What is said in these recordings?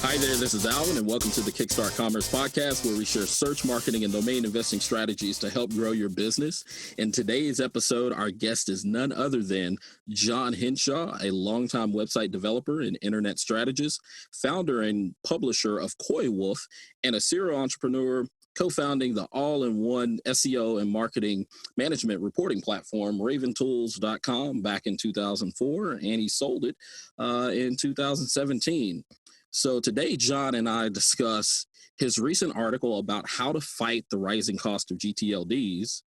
Hi there, this is Alvin, and welcome to the Kickstart Commerce Podcast, where we share search, marketing, and domain investing strategies to help grow your business. In today's episode, our guest is none other than Jon Henshaw, a longtime website developer and internet strategist, founder and publisher of Coywolf, and a serial entrepreneur co-founding the all-in-one SEO and marketing management reporting platform, raventools.com, back in 2004, and he sold it in 2017. So today, Jon and I discuss his recent article about how to fight the rising cost of gTLDs,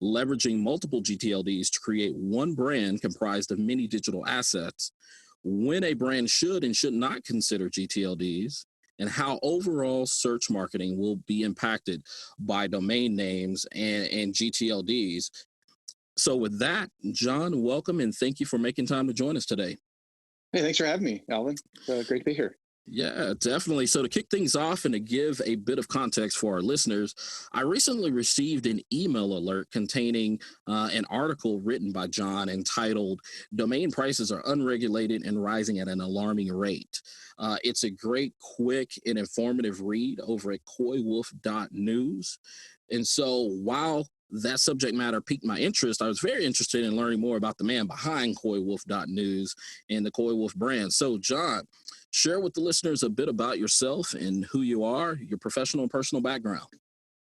leveraging multiple gTLDs to create one brand comprised of many digital assets, when a brand should and should not consider gTLDs, and how overall search marketing will be impacted by domain names and gTLDs. So with that, Jon, welcome and thank you for making time to join us today. Hey, thanks for having me, Alvin. Great to be here. Yeah, definitely. So to kick things off and to give a bit of context for our listeners, I recently received an email alert containing an article written by Jon entitled "Domain Prices Are Unregulated and Rising at an Alarming Rate." It's a great, quick, and informative read over at coywolf.news. And so while that subject matter piqued my interest, I was very interested in learning more about the man behind coywolf.news and the Coywolf brand. So, Jon, share with the listeners a bit about yourself and who you are, your professional and personal background.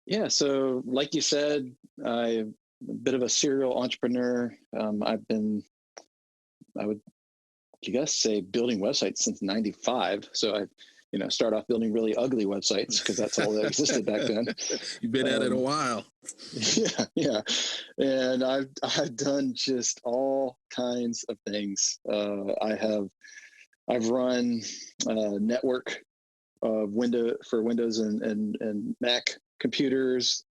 Yeah, so like you said, I'm a bit of a serial entrepreneur. I would say, building websites since '95. So I start off building really ugly websites because that's all that existed back then. You've been at it a while. Yeah. And I've done just all kinds of things. I've run network for Windows and Mac computers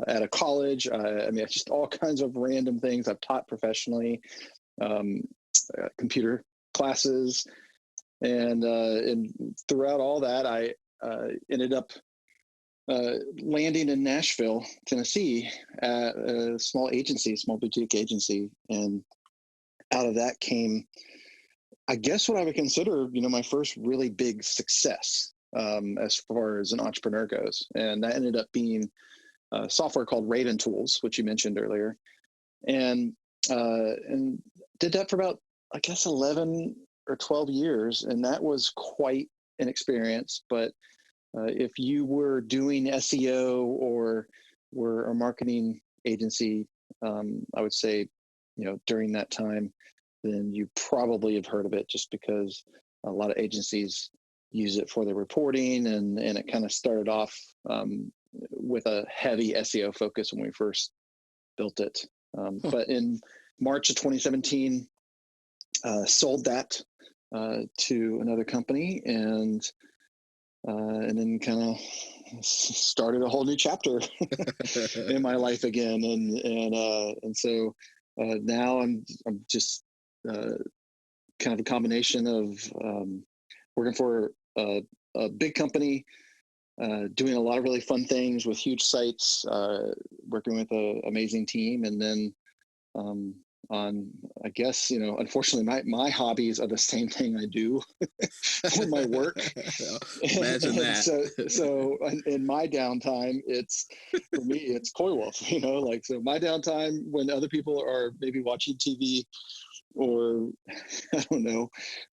at a college. I mean, just all kinds of random things. I've taught professionally, computer classes, and throughout all that, I ended up landing in Nashville, Tennessee, at a small boutique agency, and out of that came, I guess, what I would consider, my first really big success as far as an entrepreneur goes. And that ended up being software called Renewals, which you mentioned earlier. And did that for about, I guess, 11 or 12 years. And that was quite an experience. But if you were doing SEO or were a marketing agency, I would say, during that time, then you probably have heard of it, just because a lot of agencies use it for their reporting, and it kind of started off with a heavy SEO focus when we first built it. But in March of 2017, sold that to another company, and then kind of started a whole new chapter in my life again, and so now I'm just kind of a combination of working for a big company, doing a lot of really fun things with huge sites, working with an amazing team, and then I guess, unfortunately, my hobbies are the same thing I do for my work. Imagine that. So in my downtime, for me, it's Coywolf, so my downtime, when other people are maybe watching TV or, I don't know,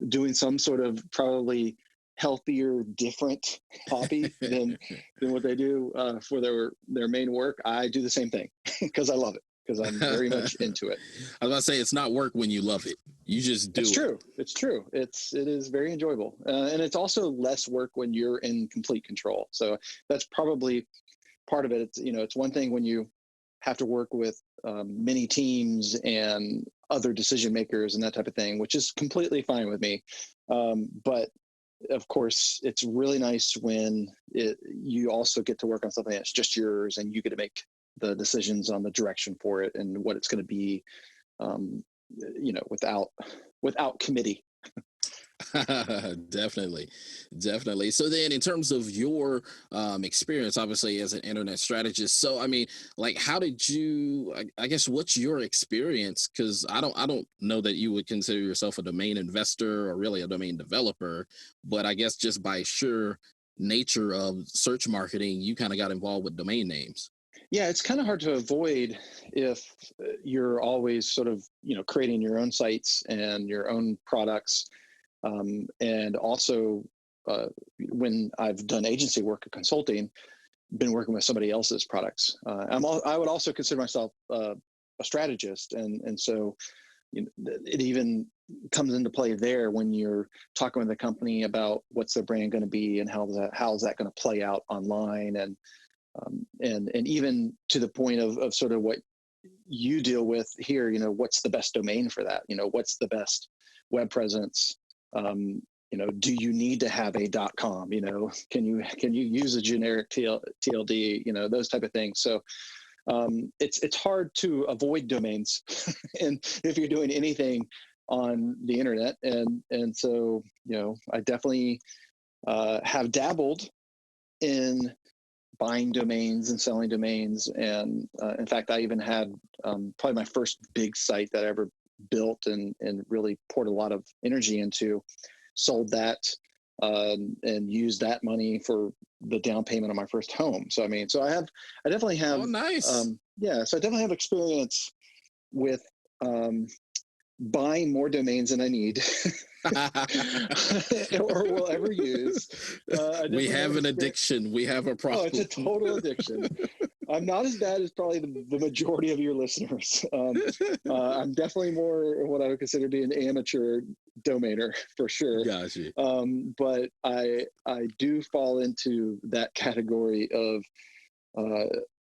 doing some sort of probably healthier, different hobby than what they do for their main work, I do the same thing because I love it, because I'm very much into it. I was about to say, it's not work when you love it. You just do it. It's true. It is very enjoyable. And it's also less work when you're in complete control. So that's probably part of it. It's one thing when you have to work with many teams and other decision makers and that type of thing, which is completely fine with me. But of course, it's really nice when you also get to work on something that's just yours, and you get to make the decisions on the direction for it and what it's going to be, without committee. Definitely, definitely. So then, in terms of your experience, obviously as an internet strategist, so I mean, like, how did you? I guess what's your experience? Because I don't know that you would consider yourself a domain investor or really a domain developer, but I guess just by sheer nature of search marketing, you kind of got involved with domain names. Yeah, it's kind of hard to avoid if you're always sort of, creating your own sites and your own products. And also, uh, when I've done agency work or consulting, been working with somebody else's products. I would also consider myself a strategist, and so it even comes into play there when you're talking with a company about what's their brand going to be and how's that going to play out online, and even to the point of sort of what you deal with here. What's the best domain for that? What's the best web presence? Do you need to have a .com? Can you use a generic TLD? Those type of things. So it's hard to avoid domains, and if you're doing anything on the internet, and so I definitely have dabbled in buying domains and selling domains, and in fact, I even had probably my first big site that I ever built and really poured a lot of energy into, sold that, and used that money for the down payment on my first home. So I definitely have, Oh, nice. yeah, so I definitely have experience with um, buying more domains than I need or will ever use. I We definitely have have an experience. addiction. We have a Oh, it's a problem. total addiction. I'm not as bad as probably the majority of your listeners. I'm definitely more what I would consider to be an amateur domainer for sure. Gotcha. But I do fall into that category of uh,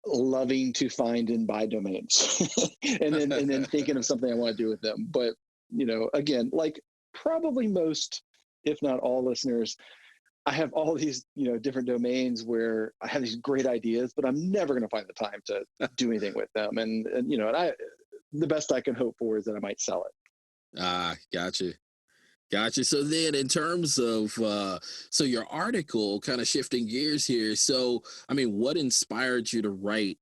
loving to find and buy domains, and then thinking of something I want to do with them. But again, like probably most, if not all listeners, I have all these, different domains where I have these great ideas, but I'm never going to find the time to do anything with them. And the best I can hope for is that I might sell it. Gotcha. Gotcha. So then in terms of so your article, kind of shifting gears here. So I mean, what inspired you to write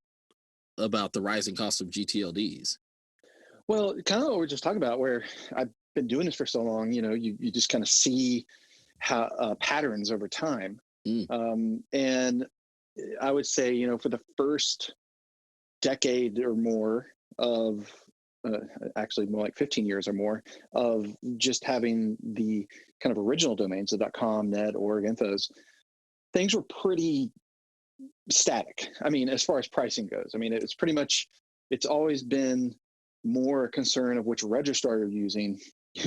about the rising cost of gTLDs? Well, kind of what we're just talking about, where I've been doing this for so long, you just kind of see how patterns over time. Mm, And I would say, for the first decade or more of, uh, actually more like 15 years or more, of just having the kind of original domains, the .com, net, org, infos, things were pretty static. I mean, as far as pricing goes, I mean, it's pretty much, it's always been more a concern of which registrar you're using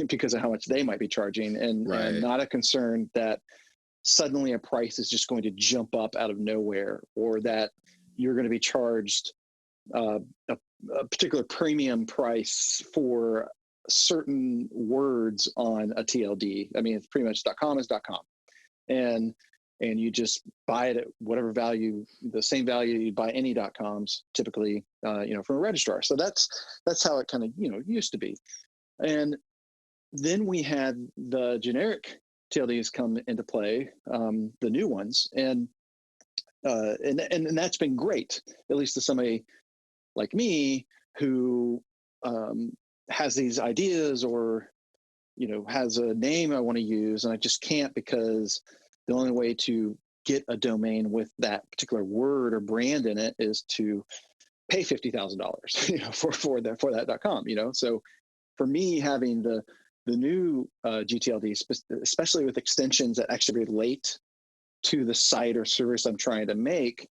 because of how much they might be charging, and right. not a concern that suddenly a price is just going to jump up out of nowhere, or that you're going to be charged uh, a, a particular premium price for certain words on a TLD. I mean, it's pretty much .com is .com, and you just buy it at whatever value, the same value you'd buy any .coms typically, from a registrar. So that's how it kind of used to be. And then we had the generic TLDs come into play, the new ones, and that's been great, at least to somebody like me who has these ideas, or has a name I want to use, and I just can't, because the only way to get a domain with that particular word or brand in it is to pay $50,000, for that .com. So for me, having the new gTLD, especially with extensions that actually relate to the site or service I'm trying to make,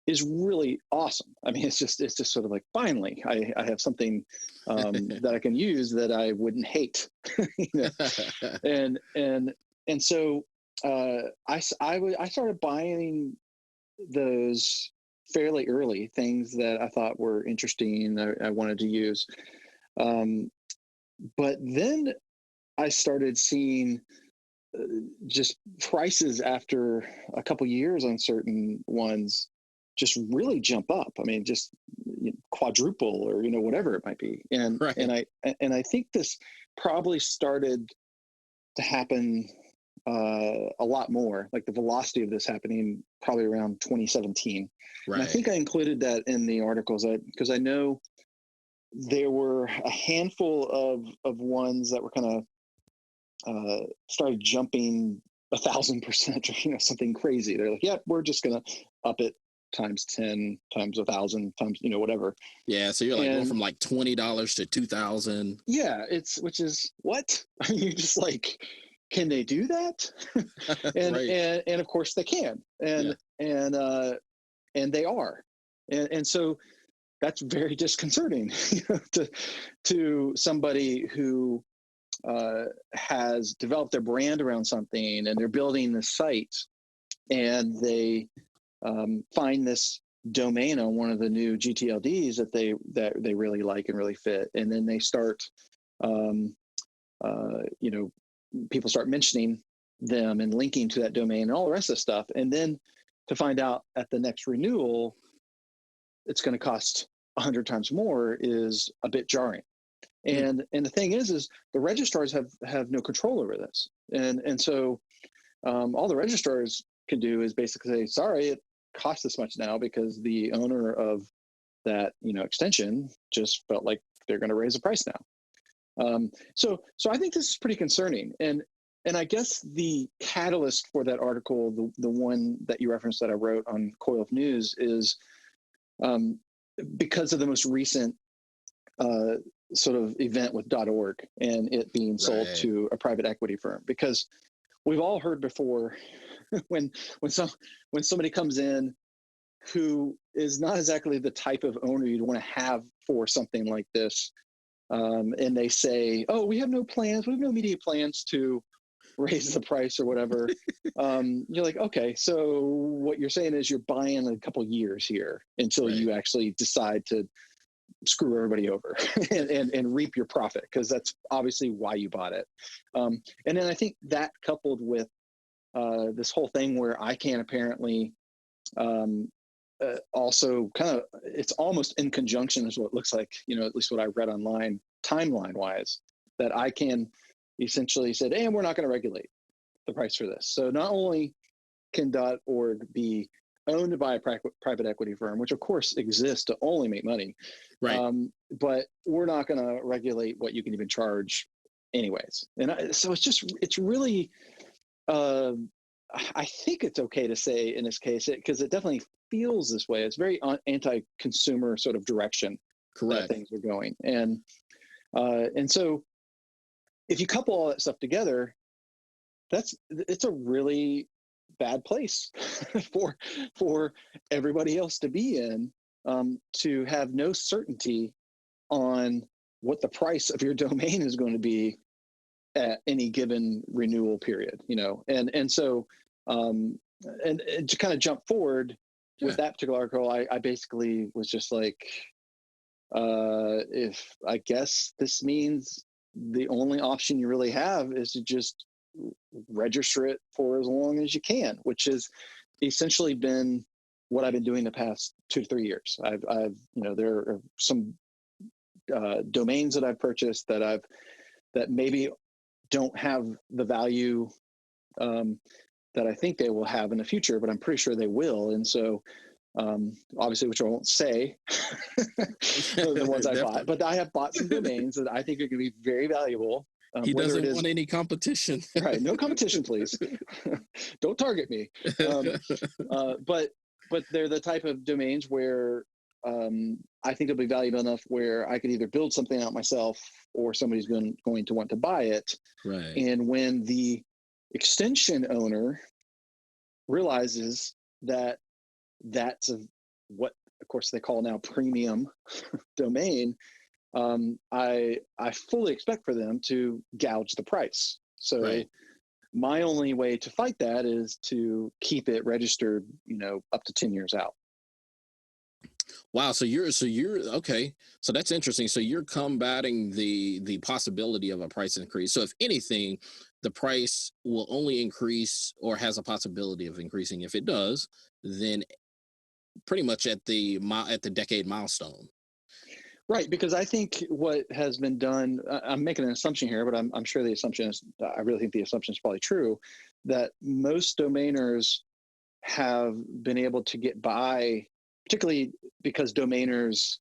is really awesome. I mean, it's just sort of like, finally, I have something that I can use that I wouldn't hate, you know? and so I started buying those fairly early, things that I thought were interesting, I wanted to use. Um, but then I started seeing uh, just prices after a couple years on certain ones just really jump up. I mean, just quadruple, or whatever it might be. And right. I think this probably started to happen a lot more, like the velocity of this happening probably around 2017. And I think I included that in the articles because I know there were a handful of ones that were kind of started jumping 1,000%, or something crazy. They're like, yeah, we're just gonna up it times 10 times 1,000 times whatever. Yeah, so you're like going from like $20 to $2,000. Yeah, which is what? You're just like, can they do that? and Right. and of course they can, and they are, and so that's very disconcerting to somebody who has developed their brand around something, and they're building the site, and they find this domain on one of the new gTLDs that they really like and really fit, and then they start people start mentioning them and linking to that domain and all the rest of the stuff, and then to find out at the next renewal it's going to cost 100 times more is a bit jarring. And the thing is the registrars have no control over this, and so all the registrars can do is basically say, sorry, it costs this much now because the owner of that extension just felt like they're going to raise the price now. So I think this is pretty concerning, and I guess the catalyst for that article, the one that you referenced that I wrote on Coil of News, is because of the most recent sort of event with .org and it being sold to a private equity firm. Because we've all heard before when somebody comes in who is not exactly the type of owner you'd want to have for something like this. And they say, oh, we have no plans. We have no immediate plans to raise the price or whatever. You're like, okay, so what you're saying is you're buying a couple years here until you actually decide to screw everybody over and reap your profit, because that's obviously why you bought it. And then I think that coupled with this whole thing where I can apparently also kind of, it's almost in conjunction is what it looks like, at least what I read online, timeline wise, that I can essentially said, hey, we're not going to regulate the price for this. So not only can .org be owned by a private equity firm, which of course exists to only make money, but we're not going to regulate what you can even charge anyways. And so it's really, I think it's okay to say in this case, because it definitely feels this way. It's very anti-consumer sort of direction that things are going. And so if you couple all that stuff together, it's a really bad place for everybody else to be in, to have no certainty on what the price of your domain is going to be at any given renewal period, and so and to kind of jump forward with that particular article, I basically was just like, if I guess this means the only option you really have is to just register it for as long as you can, which has essentially been what I've been doing the past 2 to 3 years. I've there are some domains that I've purchased that maybe don't have the value that I think they will have in the future, but I'm pretty sure they will. And so obviously, which I won't say, the ones I bought, but I have bought some domains that I think are going to be very valuable. He doesn't want any competition. Right. No competition, please. Don't target me. But they're the type of domains where I think it'll be valuable enough where I could either build something out myself or somebody's going to want to buy it. Right. And when the extension owner realizes that that's what, of course, they call now premium domain, I fully expect for them to gouge the price. So my only way to fight that is to keep it registered, up to 10 years out. Wow. So you're okay. So that's interesting. So you're combating the possibility of a price increase. So if anything, the price will only increase or has a possibility of increasing. If it does, then pretty much at the decade milestone. Right, because I think what has been done, I'm making an assumption here, but I'm sure the assumption is, I really think the assumption is probably true, that most domainers have been able to get by, particularly because domainers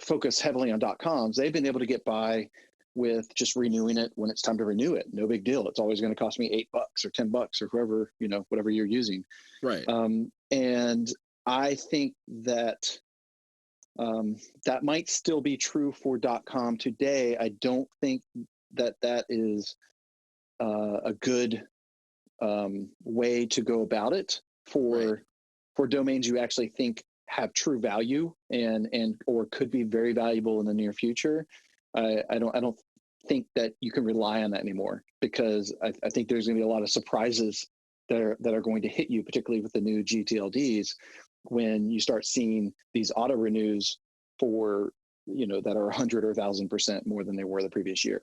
focus heavily on .coms. They've been able to get by with just renewing it when it's time to renew it. No big deal. It's always going to cost me $8 or $10 or whoever, whatever you're using. Right. And I think that that might still be true for .com today. I don't think that is a good way to go about it for domains you actually think have true value and or could be very valuable in the near future. I don't think that you can rely on that anymore, because I think there's going to be a lot of surprises that are going to hit you, particularly with the new gTLDs, when you start seeing these auto renews for that are 100 or 1,000% more than they were the previous year.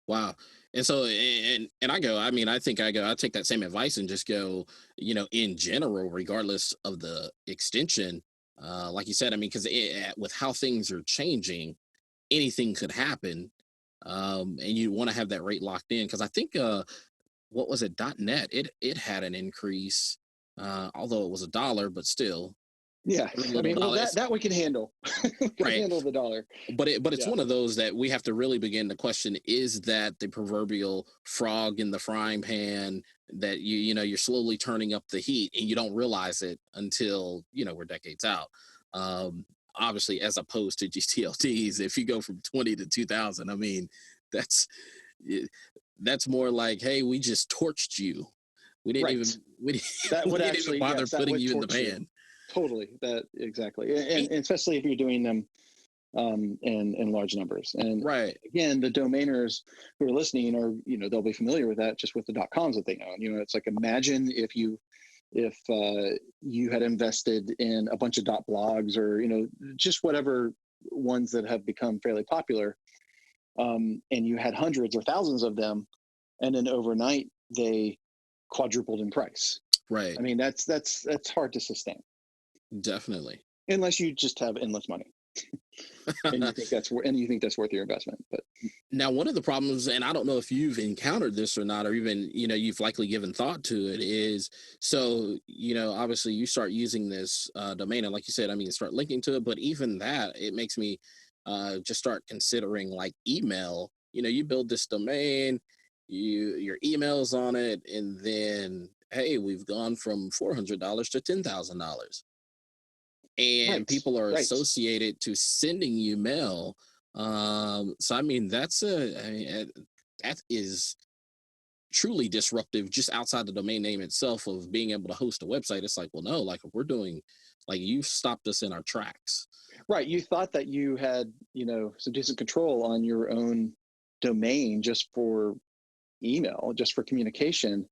Wow. And so, and I mean, I think I take that same advice and just go, in general, regardless of the extension, like you said, I mean, because with how things are changing, anything could happen. And you want to have that rate locked in. Cause I think, what was it? .net, it had an increase, although it was $1, but still Yeah. I mean, well, that we can handle. We can right. handle the dollar. But it's one of those that we have to really begin to question: is that the proverbial frog in the frying pan that you're slowly turning up the heat and you don't realize it until we're decades out? Obviously, as opposed to gTLDs, if you go from 20 to 2000, I mean, that's that's more like, hey, we just torched you. We didn't even that would we actually didn't even bother putting you in the pan. You. Totally, that exactly, and especially if you're doing them in large numbers. And again, the domainers who are listening are, they'll be familiar with that just with the .coms that they own. It's like, imagine if you had invested in a bunch of .blogs or just whatever ones that have become fairly popular, and you had hundreds or thousands of them, and then overnight they quadrupled in price. Right. I mean, that's hard to sustain. Definitely. Unless you just have endless money. and you think that's worth your investment. But now, one of the problems, and I don't know if you've encountered this or not, or even you've likely given thought to it, is so obviously you start using this domain, and like you said, I mean, start linking to it, but even that, it makes me just start considering like email. You build this domain, your emails on it, and then hey, we've gone from $400 to $10,000. And people are associated to sending you mail. So I mean, that is truly disruptive just outside the domain name itself of being able to host a website. It's like, well, no, like if we're doing, like, you've stopped us in our tracks. Right. You thought that you had, some decent control on your own domain just for email, just for communication.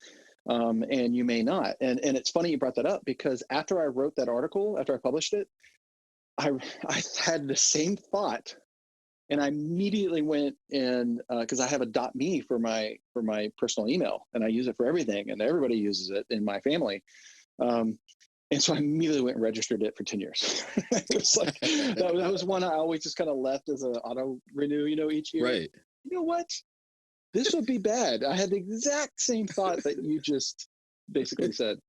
And you may not. And it's funny you brought that up, because after I wrote that article, after I published it, I had the same thought, and I immediately went in, because I have a .me for my personal email, and I use it for everything, and everybody uses it in my family. And so I immediately went and registered it for 10 years. It was like, that was one I always just kind of left as an auto renew, each year. Right. You know what? This would be bad. I had the exact same thought that you just basically said.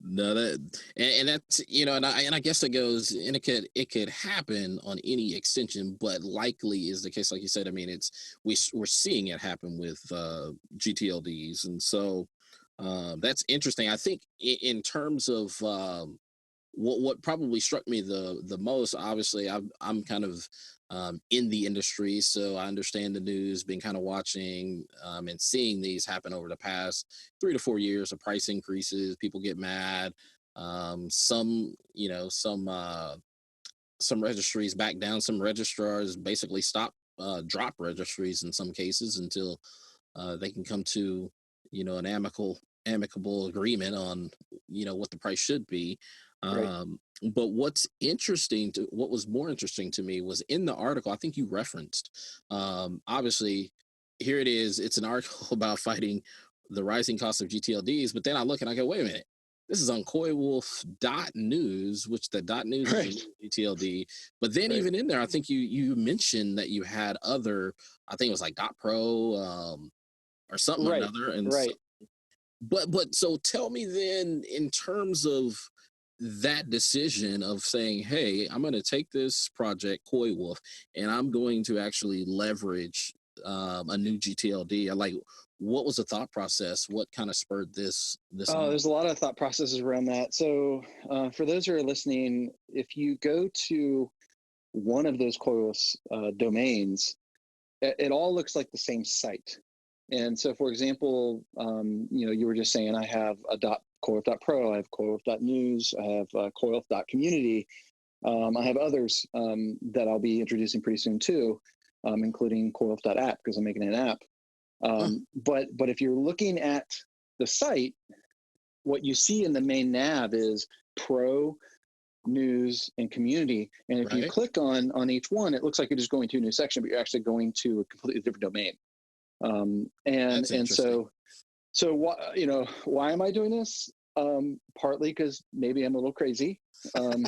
No, and that's and I guess it goes, and it could happen on any extension, but likely is the case, like you said. I mean, we're seeing it happen with gTLDs, and so that's interesting. I think in terms of what probably struck me the most, obviously I'm kind of in the industry, so I understand the news, been kind of watching and seeing these happen over the past 3 to 4 years of price increases. People get mad. Some some registries back down. Some registrars basically drop registries in some cases until they can come to an amicable agreement on what the price should be. But what was more interesting to me was in the article, I think you referenced, obviously, here it is, it's an article about fighting the rising cost of gTLDs, but then I look and I go, wait a minute, this is on coywolf.news, which the .news is Right. a GTLD. But then Right. even in there, I think you mentioned that you had other, I think it was like .pro or something or Right. another. And so, Right. but so tell me then, in terms of that decision of saying, hey, I'm going to take this project Coy Wolf and I'm going to actually leverage a new GTLD. Like, what was the thought process? What kind of spurred this Oh, on? there's a lot of thought processes around that. So, for those who are listening, if you go to one of those coils domains, it all looks like the same site. And so, for example, you were just saying I have a .coilf.pro, I have coilf.news, I have coilf.community. I have others that I'll be introducing pretty soon too, including coilf.app because I'm making an app. Huh, But if you're looking at the site, what you see in the main nav is pro, news, and community. And if you right? click on each one, it looks like you're just going to a new section, but you're actually going to a completely different domain. And That's and interesting. so why am I doing this? Partly because maybe I'm a little crazy. Um,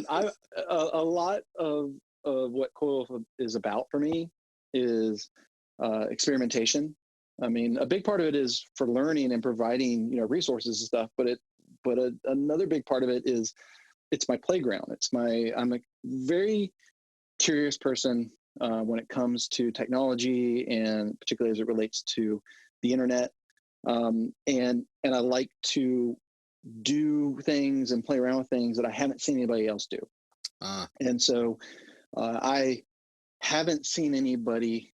I a lot of what Coil is about for me is experimentation. I mean, a big part of it is for learning and providing resources and stuff, but another big part of it is it's my playground. I'm a very curious person when it comes to technology and particularly as it relates to the internet. And I like to do things and play around with things that I haven't seen anybody else do. Ah, And so I haven't seen anybody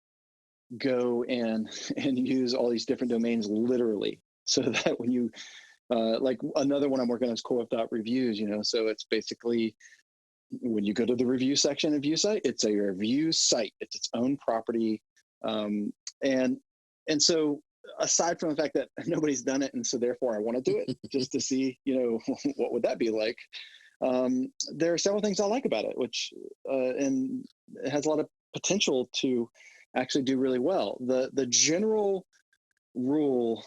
go and use all these different domains literally. So that when you like another one I'm working on is co-op.reviews, so it's basically when you go to the review section of view site, it's a review site. It's its own property. Um, and and so aside from the fact that nobody's done it, and so therefore I want to do it just to see, what would that be like? There are several things I like about it, which and it has a lot of potential to actually do really well. The general rule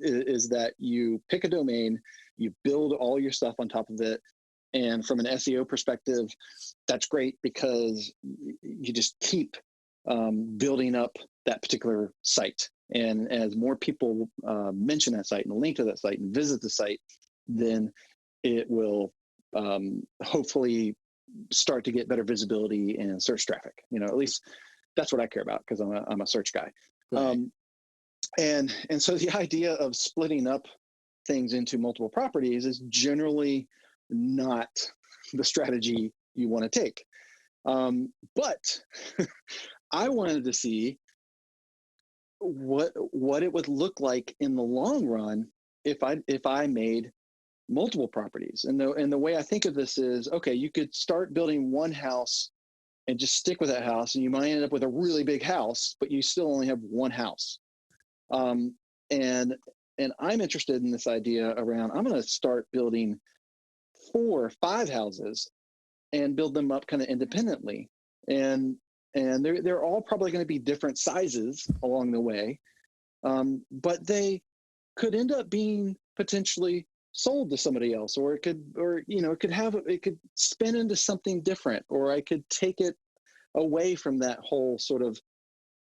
is that you pick a domain, you build all your stuff on top of it, and from an SEO perspective, that's great because you just keep building up that particular site. And as more people mention that site and link to that site and visit the site, then it will hopefully start to get better visibility and search traffic. At least that's what I care about because I'm a search guy. right. Um, and so the idea of splitting up things into multiple properties is generally not the strategy you want to take. But I wanted to see what it would look like in the long run if I made multiple properties. And the way I think of this is, okay, you could start building one house and just stick with that house, and you might end up with a really big house, but you still only have one house. Um, and and I'm interested in this idea around I'm going to start building 4 or 5 houses and build them up kind of independently. And they're all probably going to be different sizes along the way, but they could end up being potentially sold to somebody else, or it could spin into something different, or I could take it away from that whole sort of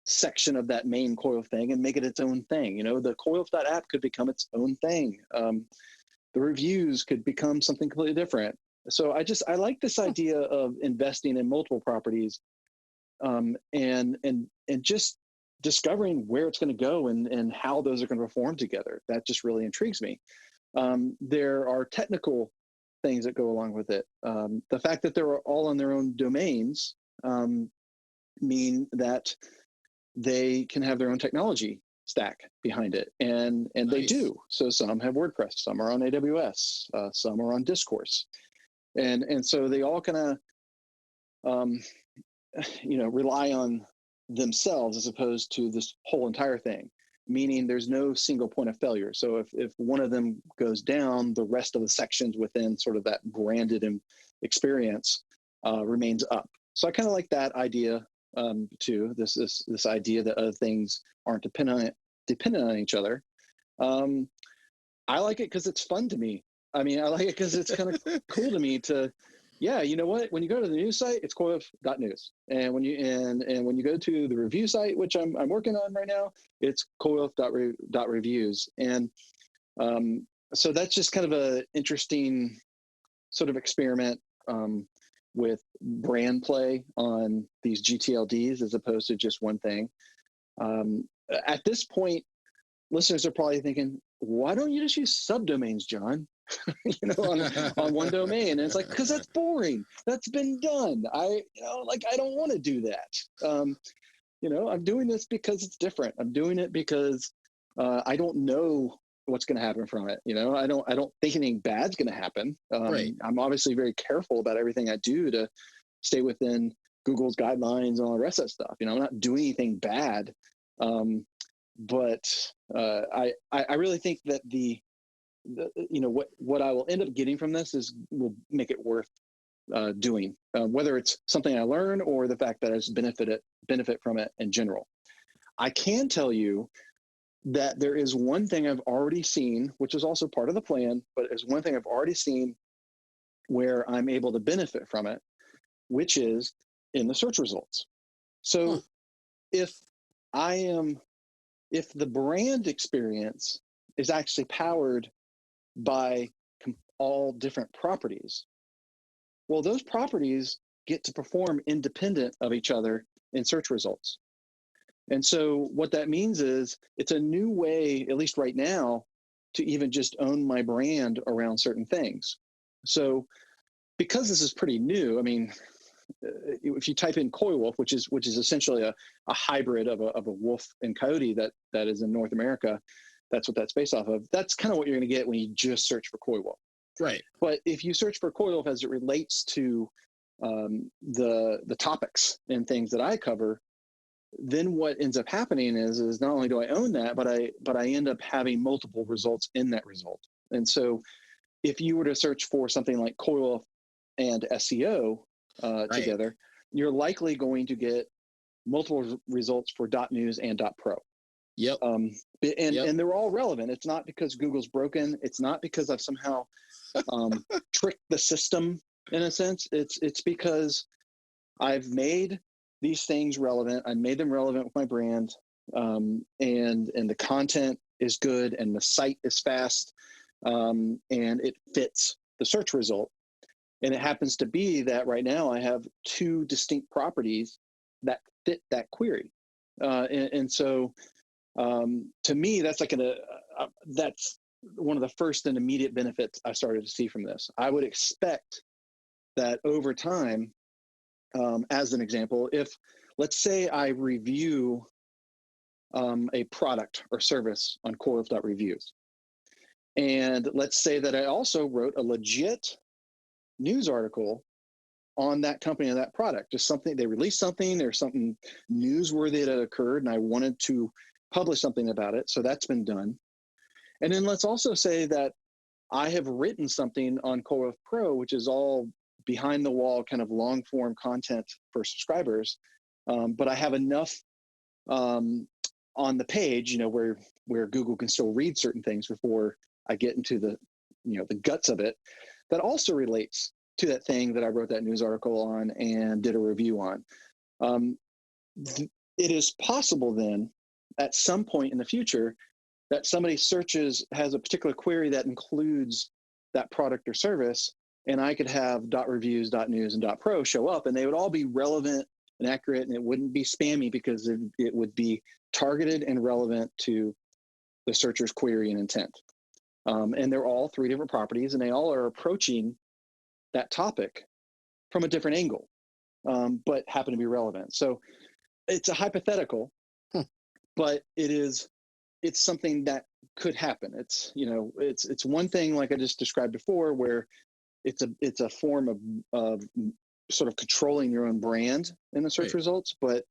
section of that main coil thing and make it its own thing. The coil.app could become its own thing. The reviews could become something completely different. So I like this idea of investing in multiple properties, and just discovering where it's going to go and how those are going to perform together. That just really intrigues me. There are technical things that go along with it. The fact that they're all on their own domains mean that they can have their own technology stack behind it, and they Nice. do. So some have WordPress, some are on AWS, some are on Discourse, and so they all kind of um, rely on themselves as opposed to this whole entire thing, meaning there's no single point of failure. So if one of them goes down, the rest of the sections within sort of that branded experience remains up. So I kind of like that idea too. This idea that other things aren't dependent on each other. I like it because it's fun to me. I mean, I like it because it's kind of cool to me to, yeah, you know what? When you go to the news site, it's coilf.news, and when you go to the review site, which I'm working on right now, it's coilf.reviews, and so that's just kind of a interesting sort of experiment with brand play on these gTLDs as opposed to just one thing. At this point, listeners are probably thinking, why don't you just use subdomains, Jon? On one domain. And it's like, because that's boring. That's been done. I don't want to do that. I'm doing this because it's different. I'm doing it because I don't know what's going to happen from it. I don't think anything bad's going to happen. Right. I'm obviously very careful about everything I do to stay within Google's guidelines and all the rest of that stuff. I'm not doing anything bad. But I really think that what I will end up getting from this will make it worth doing, whether it's something I learn or the fact that I just benefit from it in general. I can tell you that there is one thing I've already seen, which is also part of the plan, but there's one thing I've already seen where I'm able to benefit from it, which is in the search results. So if the brand experience is actually powered by all different properties, well, those properties get to perform independent of each other in search results. And so what that means is it's a new way, at least right now, to even just own my brand around certain things. So because this is pretty new, I mean, if you type in coy wolf, which is essentially a hybrid of a wolf and coyote that is in North America, that's what that's based off of. That's kind of what you're going to get when you just search for coy wolf. Right. But if you search for coy wolf as it relates to the topics and things that I cover, then what ends up happening is not only do I own that, but I end up having multiple results in that result. And so if you were to search for something like coy wolf and SEO Right. together, you're likely going to get multiple results for .news and .pro. Yep. And they're all relevant. It's not because Google's broken. It's not because I've somehow tricked the system in a sense. It's because I've made these things relevant. I made them relevant with my brand, and the content is good, and the site is fast, and it fits the search result. And it happens to be that right now I have two distinct properties that fit that query, and so to me, that's like that's one of the first and immediate benefits I started to see from this. I would expect that over time, as an example, if let's say I review a product or service on coilf.reviews, and let's say that I also wrote a legit news article on that company or that product, just something they released something, there's something newsworthy that occurred, and I wanted to publish something about it. So that's been done. And then let's also say that I have written something on coilf Pro, which is all behind the wall kind of long form content for subscribers. But I have enough on the page, where Google can still read certain things before I get into the guts of it, that also relates to that thing that I wrote that news article on and did a review on. It is possible then at some point in the future that somebody has a particular query that includes that product or service, and I could have .reviews, .news, and .pro show up, and they would all be relevant and accurate, and it wouldn't be spammy because it would be targeted and relevant to the searcher's query and intent. And they're all three different properties, and they all are approaching that topic from a different angle, but happen to be relevant. So it's a hypothetical, but it's something that could happen. It's one thing, like I just described before, where it's a form of sort of controlling your own brand in the search results, but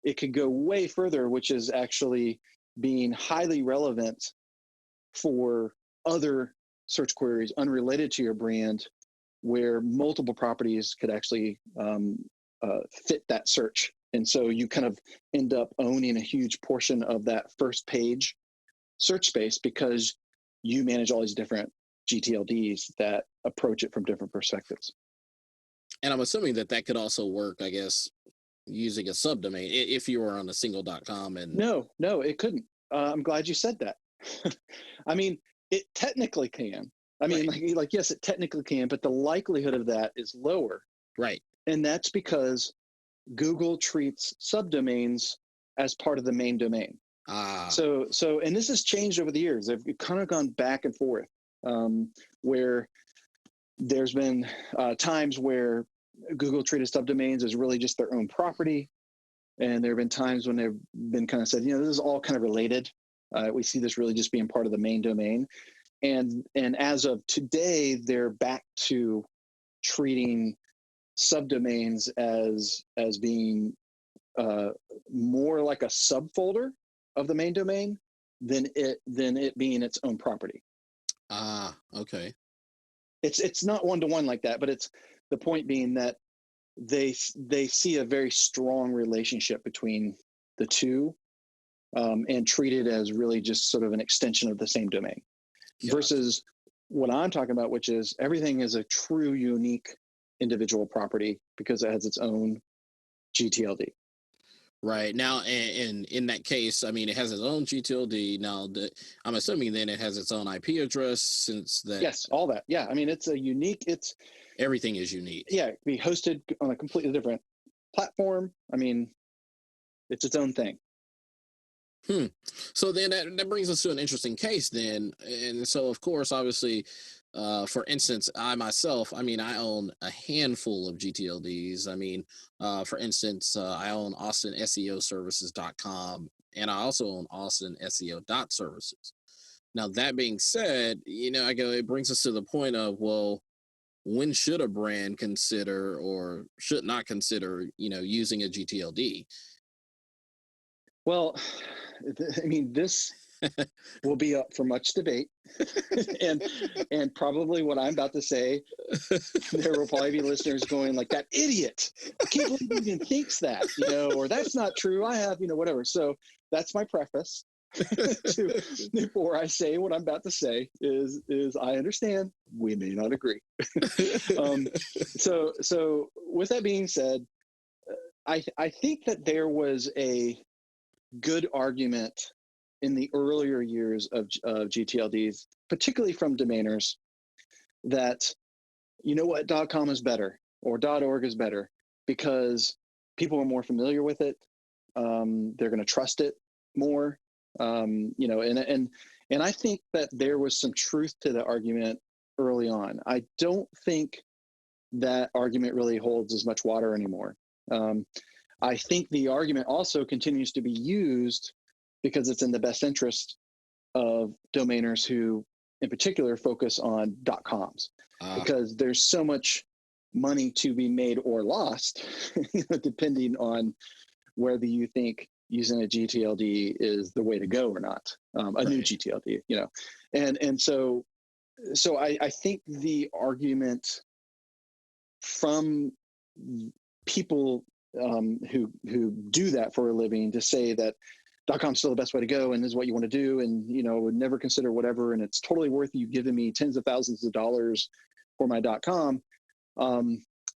it could go way further, which is actually being highly relevant for other search queries unrelated to your brand, where multiple properties could actually fit that search. And so you kind of end up owning a huge portion of that first page search space because you manage all these different gTLDs that approach it from different perspectives. And I'm assuming that that could also work, I guess, using a subdomain if you were on a single .com and No, it couldn't. I'm glad you said that. I mean, it technically can. I mean, right, like yes, it technically can, but the likelihood of that is lower. right. And that's because Google treats subdomains as part of the main domain. Ah, So, and this has changed over the years. They've kind of gone back and forth, where there's been times where Google treated subdomains as really just their own property. And there have been times when they've been kind of said, this is all kind of related. We see this really just being part of the main domain. And as of today, they're back to treating subdomains as being more like a subfolder of the main domain than it being its own property. okay. It's not one-to-one like that, but it's the point being that they see a very strong relationship between the two, and treat it as really just sort of an extension of the same domain. Gotcha. Versus what I'm talking about, which is everything is a true unique individual property because it has its own gTLD. Right now, and in that case, I mean, it has its own gTLD. Now, I'm assuming then it has its own IP address, since that Yes, all that. Yeah, I mean, it's a unique. everything is unique. Yeah, be hosted on a completely different platform. I mean, it's its own thing. So then that brings us to an interesting case then. And so, of course, obviously, for instance, I myself, I mean, I own a handful of gTLDs. I mean, for instance, I own Austin SEO Services.com, and I also own Austin SEO Services. Now, that being said, it brings us to the point of, well, when should a brand consider or should not consider, using a gTLD? Well, I mean, this will be up for much debate, and probably what I'm about to say, there will probably be listeners going like, "That idiot! I can't believe he even thinks that," or "That's not true. I have," whatever. So that's my preface before I say what I'm about to say. Is I understand we may not agree. So with that being said, I think that there was a good argument in the earlier years of gTLDs, particularly from domainers, that what, .com is better or .org is better because people are more familiar with it. They're going to trust it more. And I think that there was some truth to the argument early on. I don't think that argument really holds as much water anymore. I think the argument also continues to be used because it's in the best interest of domainers who, in particular, focus on .coms, because there's so much money to be made or lost, depending on whether you think using a gTLD is the way to go or not, a new gTLD, and so I think the argument from people who do that for a living to say that .com is still the best way to go and this is what you want to do, and would never consider whatever, and it's totally worth you giving me tens of thousands of dollars for my .com.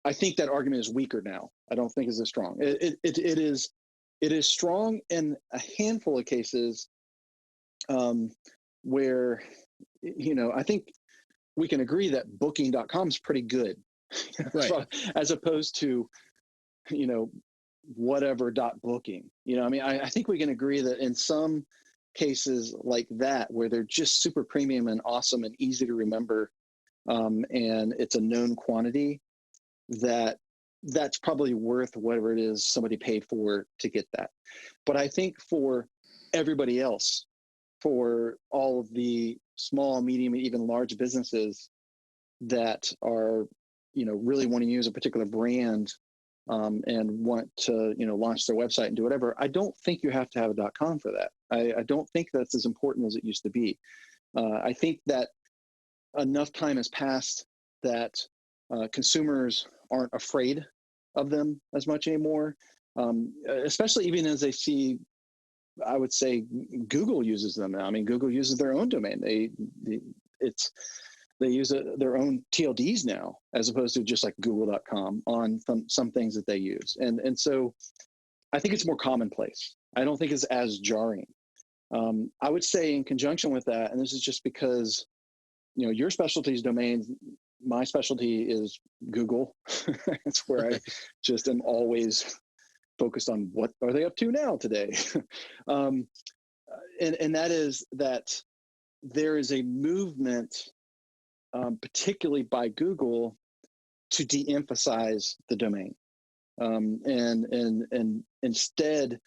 I think that argument is weaker now. I don't think it's as strong. It is strong in a handful of cases, where I think we can agree that booking.com is pretty good, Right. as opposed to whatever .booking. I think we can agree that in some cases like that, where they're just super premium and awesome and easy to remember, and it's a known quantity, that's probably worth whatever it is somebody paid for to get that. But I think for everybody else, for all of the small, medium, even large businesses that are really want to use a particular brand, and want to launch their website and do whatever, I don't think you have to have a .com for that. I don't think that's as important as it used to be. I think that enough time has passed that consumers aren't afraid of them as much anymore, especially even as they see I would say Google uses them now. I mean, Google uses their own domain. They use their own TLDs now, as opposed to just like google.com on some things that they use. And so I think it's more commonplace. I don't think it's as jarring. I would say in conjunction with that, and this is just because, your specialty is domains. My specialty is Google. It's where I just am always focused on what are they up to now today. And that is that there is a movement, particularly by Google, to de-emphasize the domain, and instead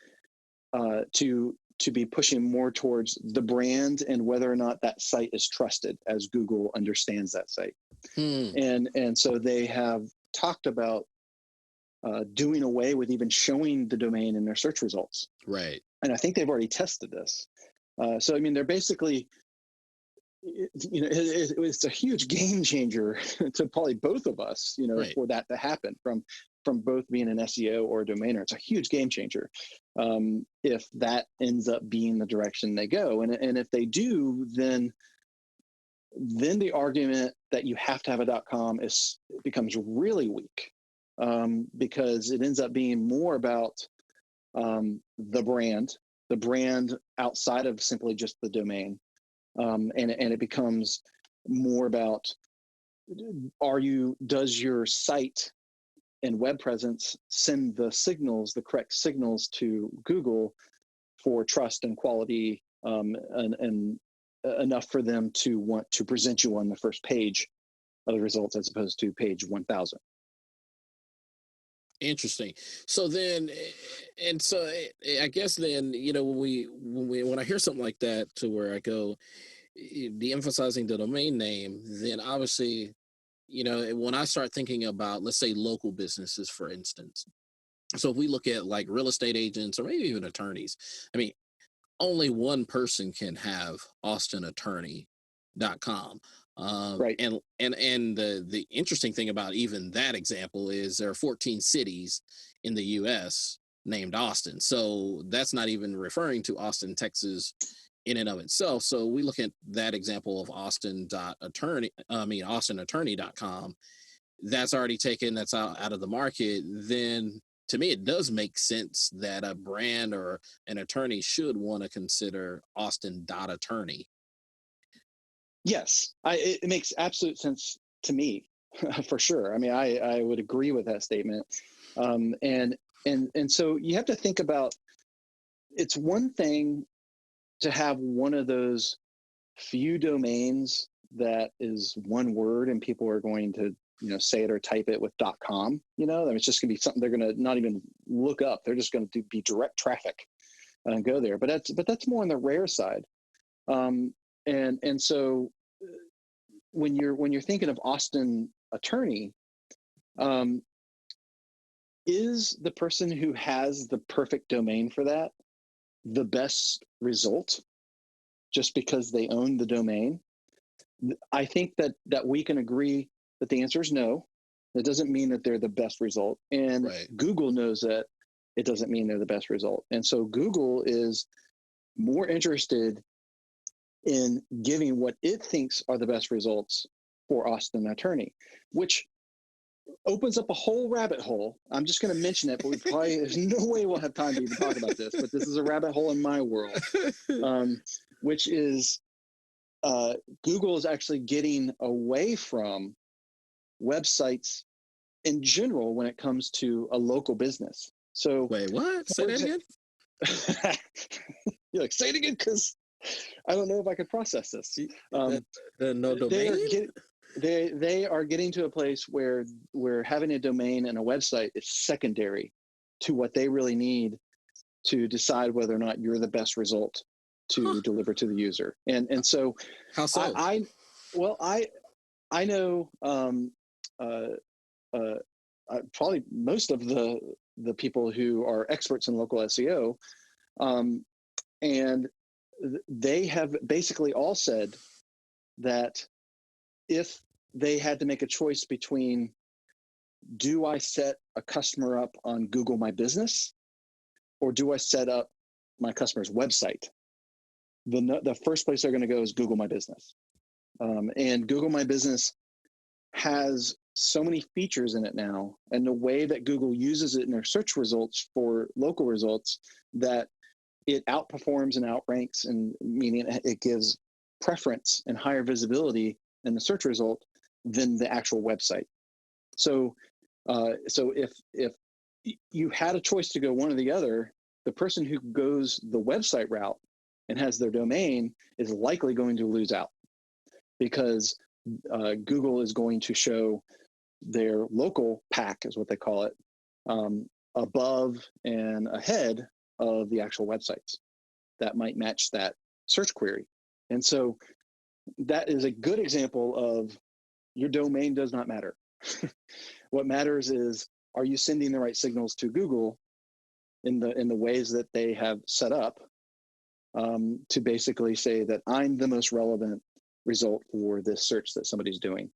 to be pushing more towards the brand and whether or not that site is trusted, as Google understands that site. And so they have talked about doing away with even showing the domain in their search results. Right. And I think they've already tested this. So I mean, they're basically, it's a huge game changer to probably both of us, Right. for that to happen from both being an SEO or a domainer. It's a huge game changer if that ends up being the direction they go. And if they do, then the argument that you have to have a .com becomes really weak, because it ends up being more about the brand outside of simply just the domain. And it becomes more about, does your site and web presence send the correct signals to Google for trust and quality, and enough for them to want to present you on the first page of the results as opposed to page 1000. Interesting. So then, and so I guess then, when I hear something like that, to where I go, de-emphasizing the domain name, then obviously, when I start thinking about, let's say, local businesses, for instance. So if we look at like real estate agents or maybe even attorneys, I mean, only one person can have austinattorney.com. Right. And the interesting thing about even that example is there are 14 cities in the US named Austin. So that's not even referring to Austin, Texas in and of itself. So we look at that example of austinattorney.com. That's already taken, that's out of the market. Then to me, it does make sense that a brand or an attorney should want to consider Austin.attorney. Yes, it makes absolute sense to me, for sure. I mean, I would agree with that statement. And so you have to think about, it's one thing to have one of those few domains that is one word and people are going to, say it or type it with .com, I mean, it's just gonna be something they're gonna not even look up. They're just going to be direct traffic and go there. But that's more on the rare side. And so when you're thinking of Austin attorney, is the person who has the perfect domain for that the best result just because they own the domain? I think that we can agree that the answer is no. That doesn't mean that they're the best result. And Right. Google knows that it doesn't mean they're the best result. And so Google is more interested in giving what it thinks are the best results for Austin attorney, which opens up a whole rabbit hole. I'm just going to mention it, but there's no way we'll have time to even talk about this, but this is a rabbit hole in my world, which is Google is actually getting away from websites in general when it comes to a local business. So wait, what? Say that again? You're like, say it again, because I don't know if I could process this. No domain? They are getting to a place where having a domain and a website is secondary to what they really need to decide whether or not you're the best result to deliver to the user. And so how so? I know probably most of the people who are experts in local SEO, and they have basically all said that if they had to make a choice between, do I set a customer up on Google My Business, or do I set up my customer's website, the first place they're going to go is Google My Business. And Google My Business has so many features in it now, and the way that Google uses it in their search results for local results, that it outperforms and outranks, and meaning it gives preference and higher visibility in the search result than the actual website. So if you had a choice to go one or the other, the person who goes the website route and has their domain is likely going to lose out, because Google is going to show their local pack, is what they call it, above and ahead of the actual websites that might match that search query. And so that is a good example of your domain does not matter. What matters is, are you sending the right signals to Google in the ways that they have set up, to basically say that I'm the most relevant result for this search that somebody's doing.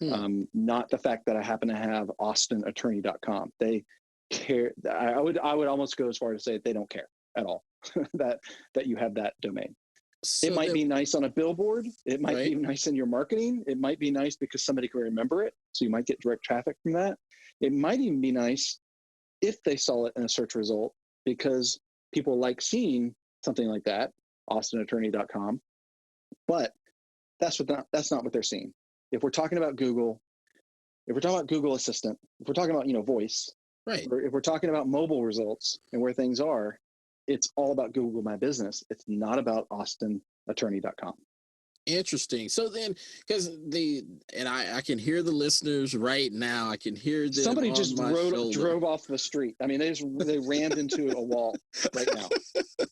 Not the fact that I happen to have austenattorney.com. They care. I would almost go as far to say that they don't care at all that you have that domain. So it might be nice on a billboard. It might be nice in your marketing. It might be nice because somebody can remember it, so you might get direct traffic from that. It might even be nice if they saw it in a search result, because people like seeing something like that, austenattorney.com. But that's not what they're seeing. If we're talking about Google, if we're talking about Google Assistant, if we're talking about voice, or if we're talking about mobile results and where things are, it's all about Google My Business. It's not about austenattorney.com. Interesting. So then, because I can hear the listeners right now. I can hear them. Somebody just drove off the street. I mean, they rammed into a wall right now.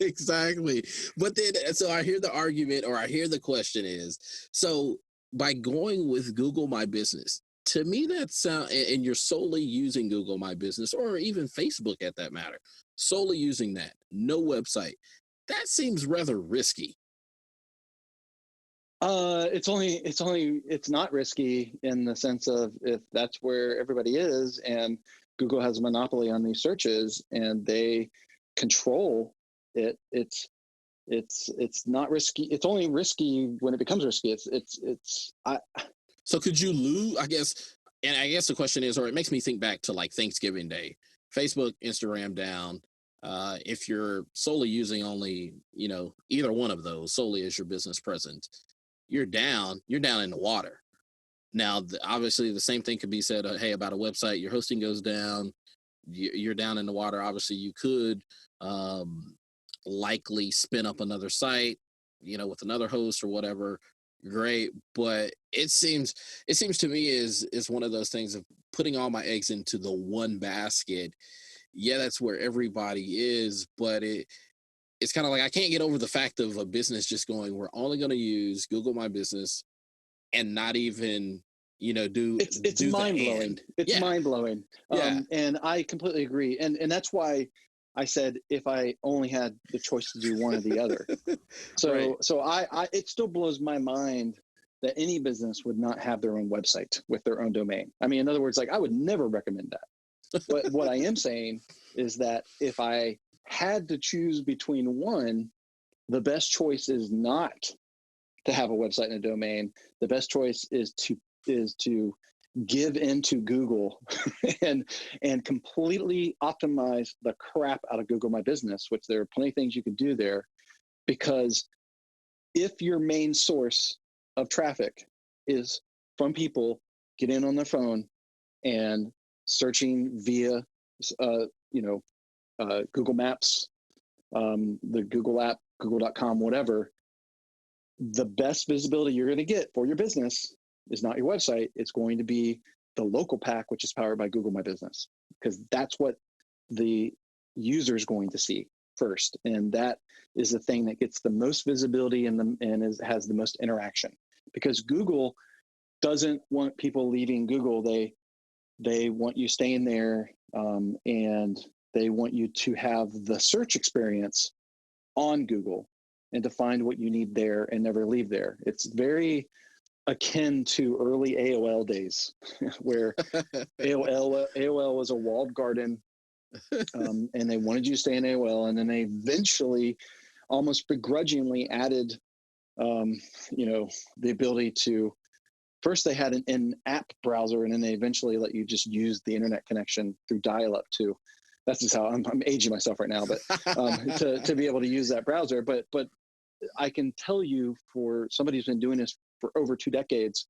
Exactly. But then, so I hear the argument, or I hear the question is, so by going with Google My Business, to me that sound, and you're solely using Google My Business, or even Facebook at that matter, solely using that, no website, that seems rather risky. It's not risky in the sense of, if that's where everybody is and Google has a monopoly on these searches and they control it, it's not risky. It's only risky when it becomes risky. So could you lose, I guess, and I guess the question is, or it makes me think back to like Thanksgiving Day, Facebook, Instagram down. If you're solely using only, either one of those solely as your business presence, you're down in the water. Now, obviously the same thing could be said, hey, about a website, your hosting goes down, you're down in the water. Obviously you could likely spin up another site, with another host or whatever. Great. But it seems to me is one of those things of putting all my eggs into the one basket. Yeah, that's where everybody is, but it's kind of like I can't get over the fact of a business just going, we're only going to use Google My Business and not even, do it's mind blowing. It's mind blowing. And I completely agree. And that's why I said, if I only had the choice to do one or the other. So it still blows my mind that any business would not have their own website with their own domain. I mean, in other words, like, I would never recommend that. But what I am saying is that if I had to choose between one, the best choice is not to have a website and a domain. The best choice is to give into Google and completely optimize the crap out of Google My Business, which there are plenty of things you can do there. Because if your main source of traffic is from people getting on their phone and searching via Google Maps, the Google app, google.com, whatever, the best visibility you're going to get for your business is not your website. It's going to be the local pack, which is powered by Google My Business, because that's what the user is going to see first. And that is the thing that gets the most visibility and has the most interaction, because Google doesn't want people leaving Google. They want you staying there, and they want you to have the search experience on Google and to find what you need there and never leave there. It's very akin to early AOL days where AOL was a walled garden And they wanted you to stay in AOL, and then they eventually, almost begrudgingly, added, the ability to. First, they had an in-app browser, and then they eventually let you just use the internet connection through dial-up too. That's just how I'm aging myself right now, but to be able to use that browser. But I can tell you, for somebody who's been doing this for over 2 decades,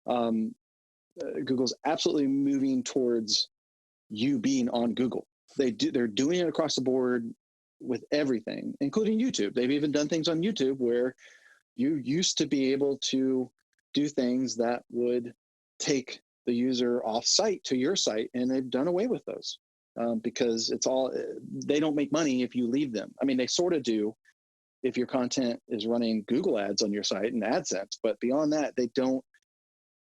Google's absolutely moving towards you being on Google. They're doing it across the board with everything, including YouTube. They've even done things on YouTube where you used to be able to do things that would take the user off site to your site, and they've done away with those because they don't make money if you leave them. I mean, they sort of do if your content is running Google ads on your site and AdSense, but beyond that, they don't.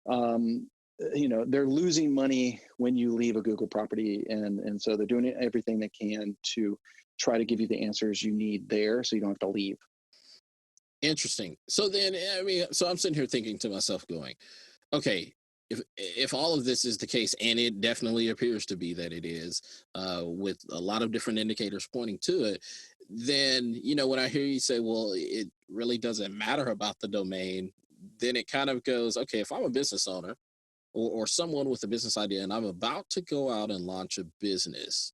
They're losing money when you leave a Google property, and so they're doing everything they can to try to give you the answers you need there, so you don't have to leave. Interesting. So then, I mean, so I'm sitting here thinking to myself, going, okay, if all of this is the case, and it definitely appears to be that it is, with a lot of different indicators pointing to it, then when I hear you say, well, it really doesn't matter about the domain, then it kind of goes, okay, if I'm a business owner or someone with a business idea, and I'm about to go out and launch a business,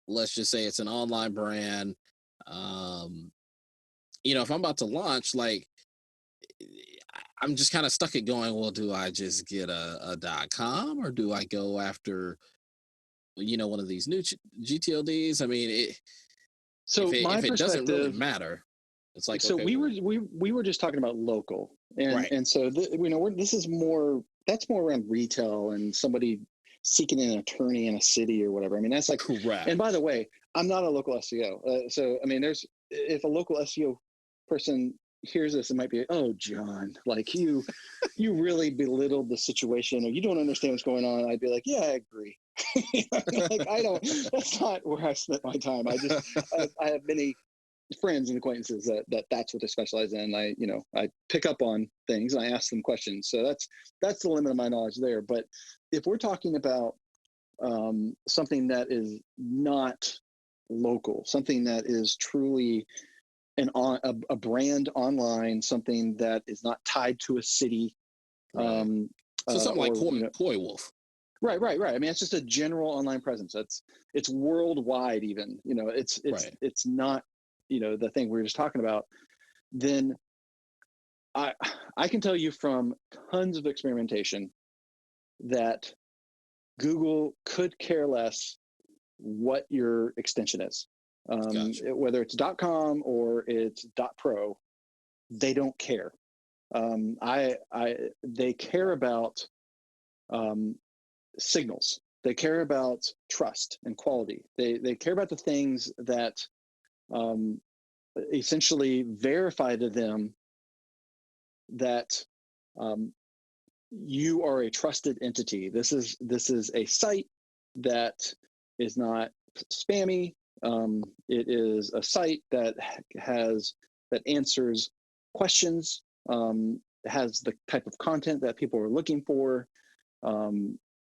let's just say it's an online brand. If I'm about to launch, like, I'm just kind of stuck at going, well, do I just get a .com, or do I go after, one of these new gTLDs? I mean, So my if it doesn't really perspective, matter, it's like, so okay, we were just talking about local, and right, so this is more, that's more around retail and somebody seeking an attorney in a city or whatever. I mean, that's like, correct. and by the way, I'm not a local SEO, so I mean, if a local SEO person hears this, it might be, oh, Jon, like you really belittled the situation, or you don't understand what's going on. I'd be like, yeah, I agree. Like, I don't. That's not where I spent my time. I have many friends and acquaintances that's what they specialize in. I pick up on things and I ask them questions. So that's the limit of my knowledge there. But if we're talking about something that is not local, something that is truly a brand online, something that is not tied to a city, Right. So something like or Koi Wolf. right. I mean, it's just a general online presence. It's worldwide. Even Right. it's not the thing we were just talking about. Then I can tell you from tons of experimentation that Google could care less what your extension is, Gotcha. whether it's .com or it's .pro. They don't care. They care about signals. They care about trust and quality. They care about the things that essentially verify to them that you are a trusted entity. This is a site that is not spammy. It is a site that answers questions. Has the type of content that people are looking for.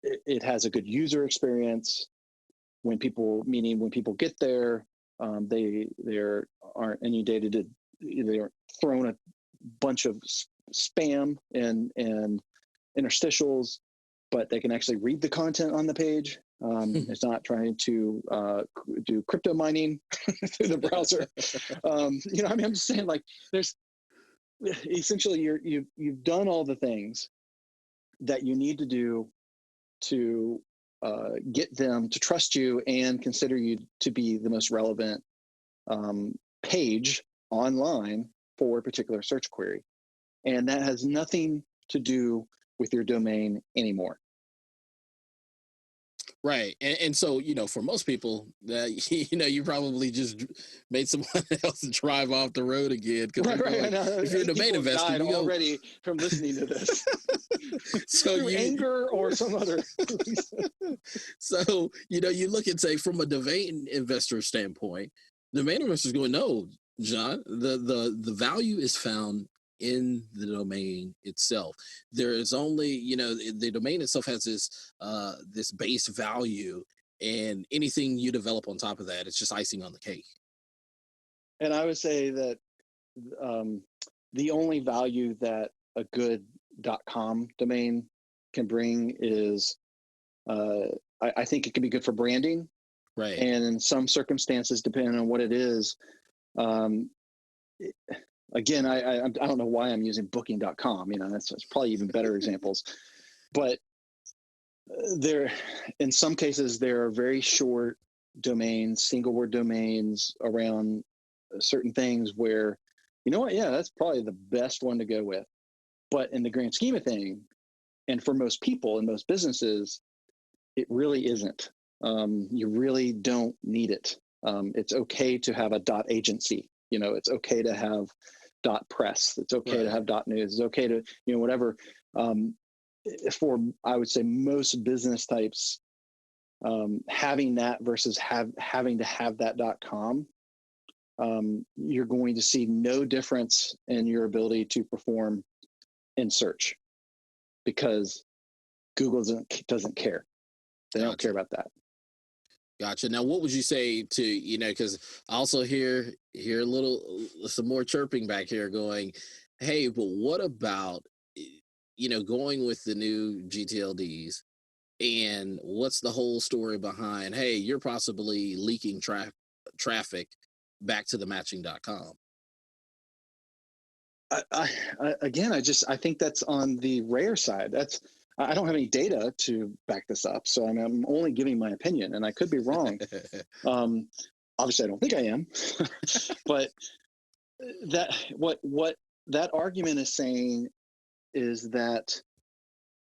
It has a good user experience. When people get there, there aren't inundated. They aren't thrown a bunch of spam and interstitials, but they can actually read the content on the page. It's not trying to do crypto mining through the browser. I mean, I'm just saying, like, there's essentially you've done all the things that you need to do to get them to trust you and consider you to be the most relevant page online for a particular search query. And that has nothing to do with your domain anymore. Right. And so, for most people that, you probably just made someone else drive off the road again. Cause Right. I know. if you're a 8 domain people investor, died you go already from listening to this. so through anger or some other reason. So, you look and say, from a domain investor standpoint, domain investors going, no, Jon, the value is found in the domain itself. There is only, the domain itself has this base value, and anything you develop on top of that, it's just icing on the cake. And I would say that um, the only value that a good .com domain can bring is I think it can be good for branding, Right. and in some circumstances, depending on what it is. Um, Again, I don't know why I'm using booking.com. That's probably even better examples, but there, in some cases, there are very short domains, single word domains around certain things where, you know what, yeah, that's probably the best one to go with. But in the grand scheme of thing, and for most people and most businesses, it really isn't. You really don't need it. It's okay to have a dot agency. It's okay to have dot press. It's okay to have dot news. It's okay to, whatever. For, I would say, most business types, having that versus having to have that .com, you're going to see no difference in your ability to perform in search, because Google doesn't care. They don't care about that. Gotcha. Now, what would you say to, because I also hear some more chirping back here going, hey, but what about, going with the new gTLDs, and what's the whole story behind, hey, you're possibly leaking traffic back to the matching.com? Again, I think that's on the rare side. I don't have any data to back this up, so I'm only giving my opinion, and I could be wrong. Obviously, I don't think I am, but what that argument is saying is that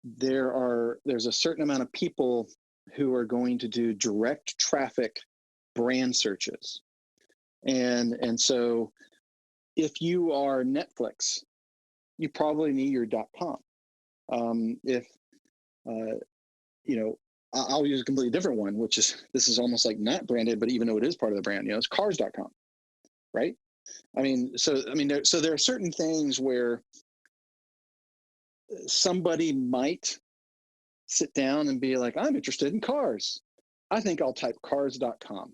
there's a certain amount of people who are going to do direct traffic brand searches, and so if you are Netflix, you probably need your .com. If I'll use a completely different one, which is, this is almost like not branded, but even though it is part of the brand, it's cars.com, right? There are certain things where somebody might sit down and be like, I'm interested in cars. I think I'll type cars.com.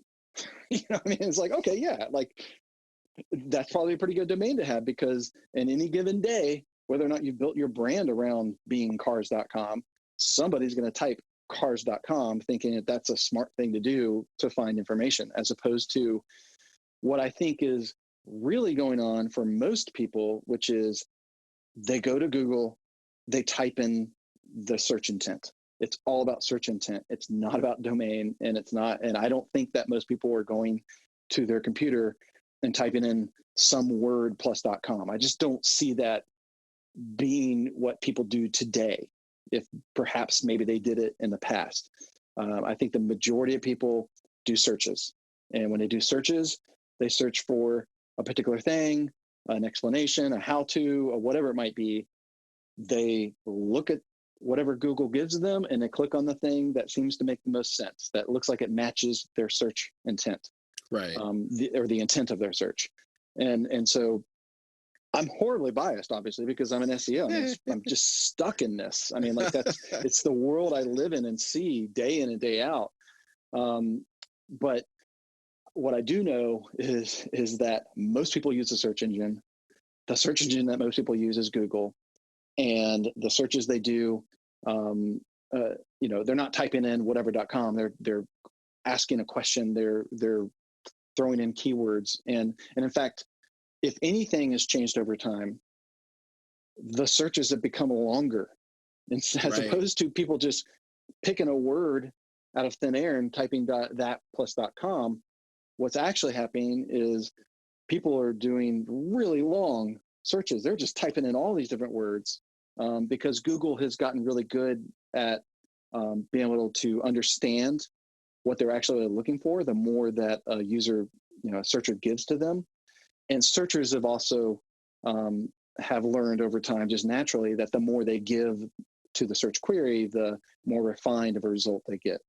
It's like, okay, yeah, like that's probably a pretty good domain to have, because in any given day, whether or not you've built your brand around being cars.com, somebody's going to type cars.com thinking that that's a smart thing to do to find information, as opposed to what I think is really going on for most people, which is they go to Google, they type in the search intent. It's all about search intent. It's not about domain, and I don't think that most people are going to their computer and typing in some word plus .com. I just don't see that being what people do today, if perhaps maybe they did it in the past. I think the majority of people do searches, and when they do searches, they search for a particular thing, an explanation, a how-to, or whatever it might be. They look at whatever Google gives them, and they click on the thing that seems to make the most sense, that looks like it matches their search intent, right? Or the intent of their search. And so I'm horribly biased, obviously, because I'm an SEO. I'm just stuck in this. It's the world I live in and see day in and day out. But what I do know is that most people use a search engine. The search engine that most people use is Google, and the searches they do, they're not typing in whatever.com. They're asking a question. They're throwing in keywords, and in fact, if anything has changed over time, the searches have become longer, as opposed to people just picking a word out of thin air and typing that plus .com. What's actually happening is people are doing really long searches. They're just typing in all these different words, because Google has gotten really good at being able to understand what they're actually looking for, the more that a user, a searcher gives to them. And searchers have also have learned over time, just naturally, that the more they give to the search query, the more refined of a result they get.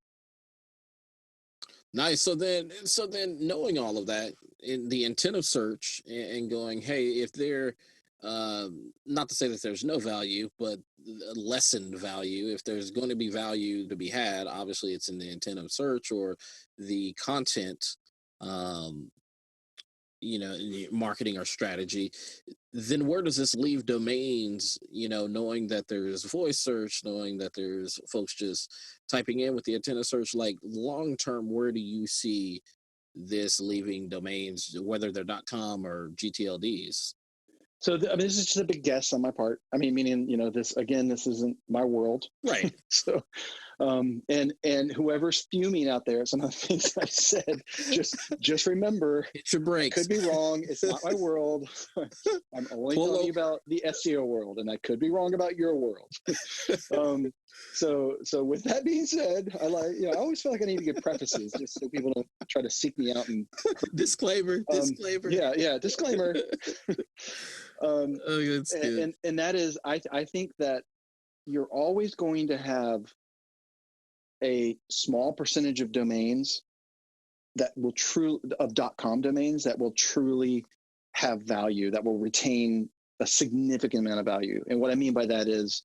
Nice. So then knowing all of that in the intent of search, and going, hey, if they're not to say that there's no value, but lessened value. If there's going to be value to be had, obviously it's in the intent of search or the content, um, marketing or strategy. Then where does this leave domains? Knowing that there's voice search, knowing that there's folks just typing in with the intent of search. Like long term, where do you see this leaving domains, whether they're .com or gTLDs? So, I mean, this is just a big guess on my part. I mean, meaning, this isn't my world. Right. So, and whoever's fuming out there, some of the things I said, just remember, Hit your brakes. I could be wrong. It's not my world. I'm only talking about the SEO world, and I could be wrong about your world. So with that being said, I always feel like I need to give prefaces just so people don't try to seek me out and disclaimer. Yeah, disclaimer. That's good. And that is, I think that you're always going to have a small percentage of domains that will of .com domains that will truly have value, that will retain a significant amount of value. And what I mean by that is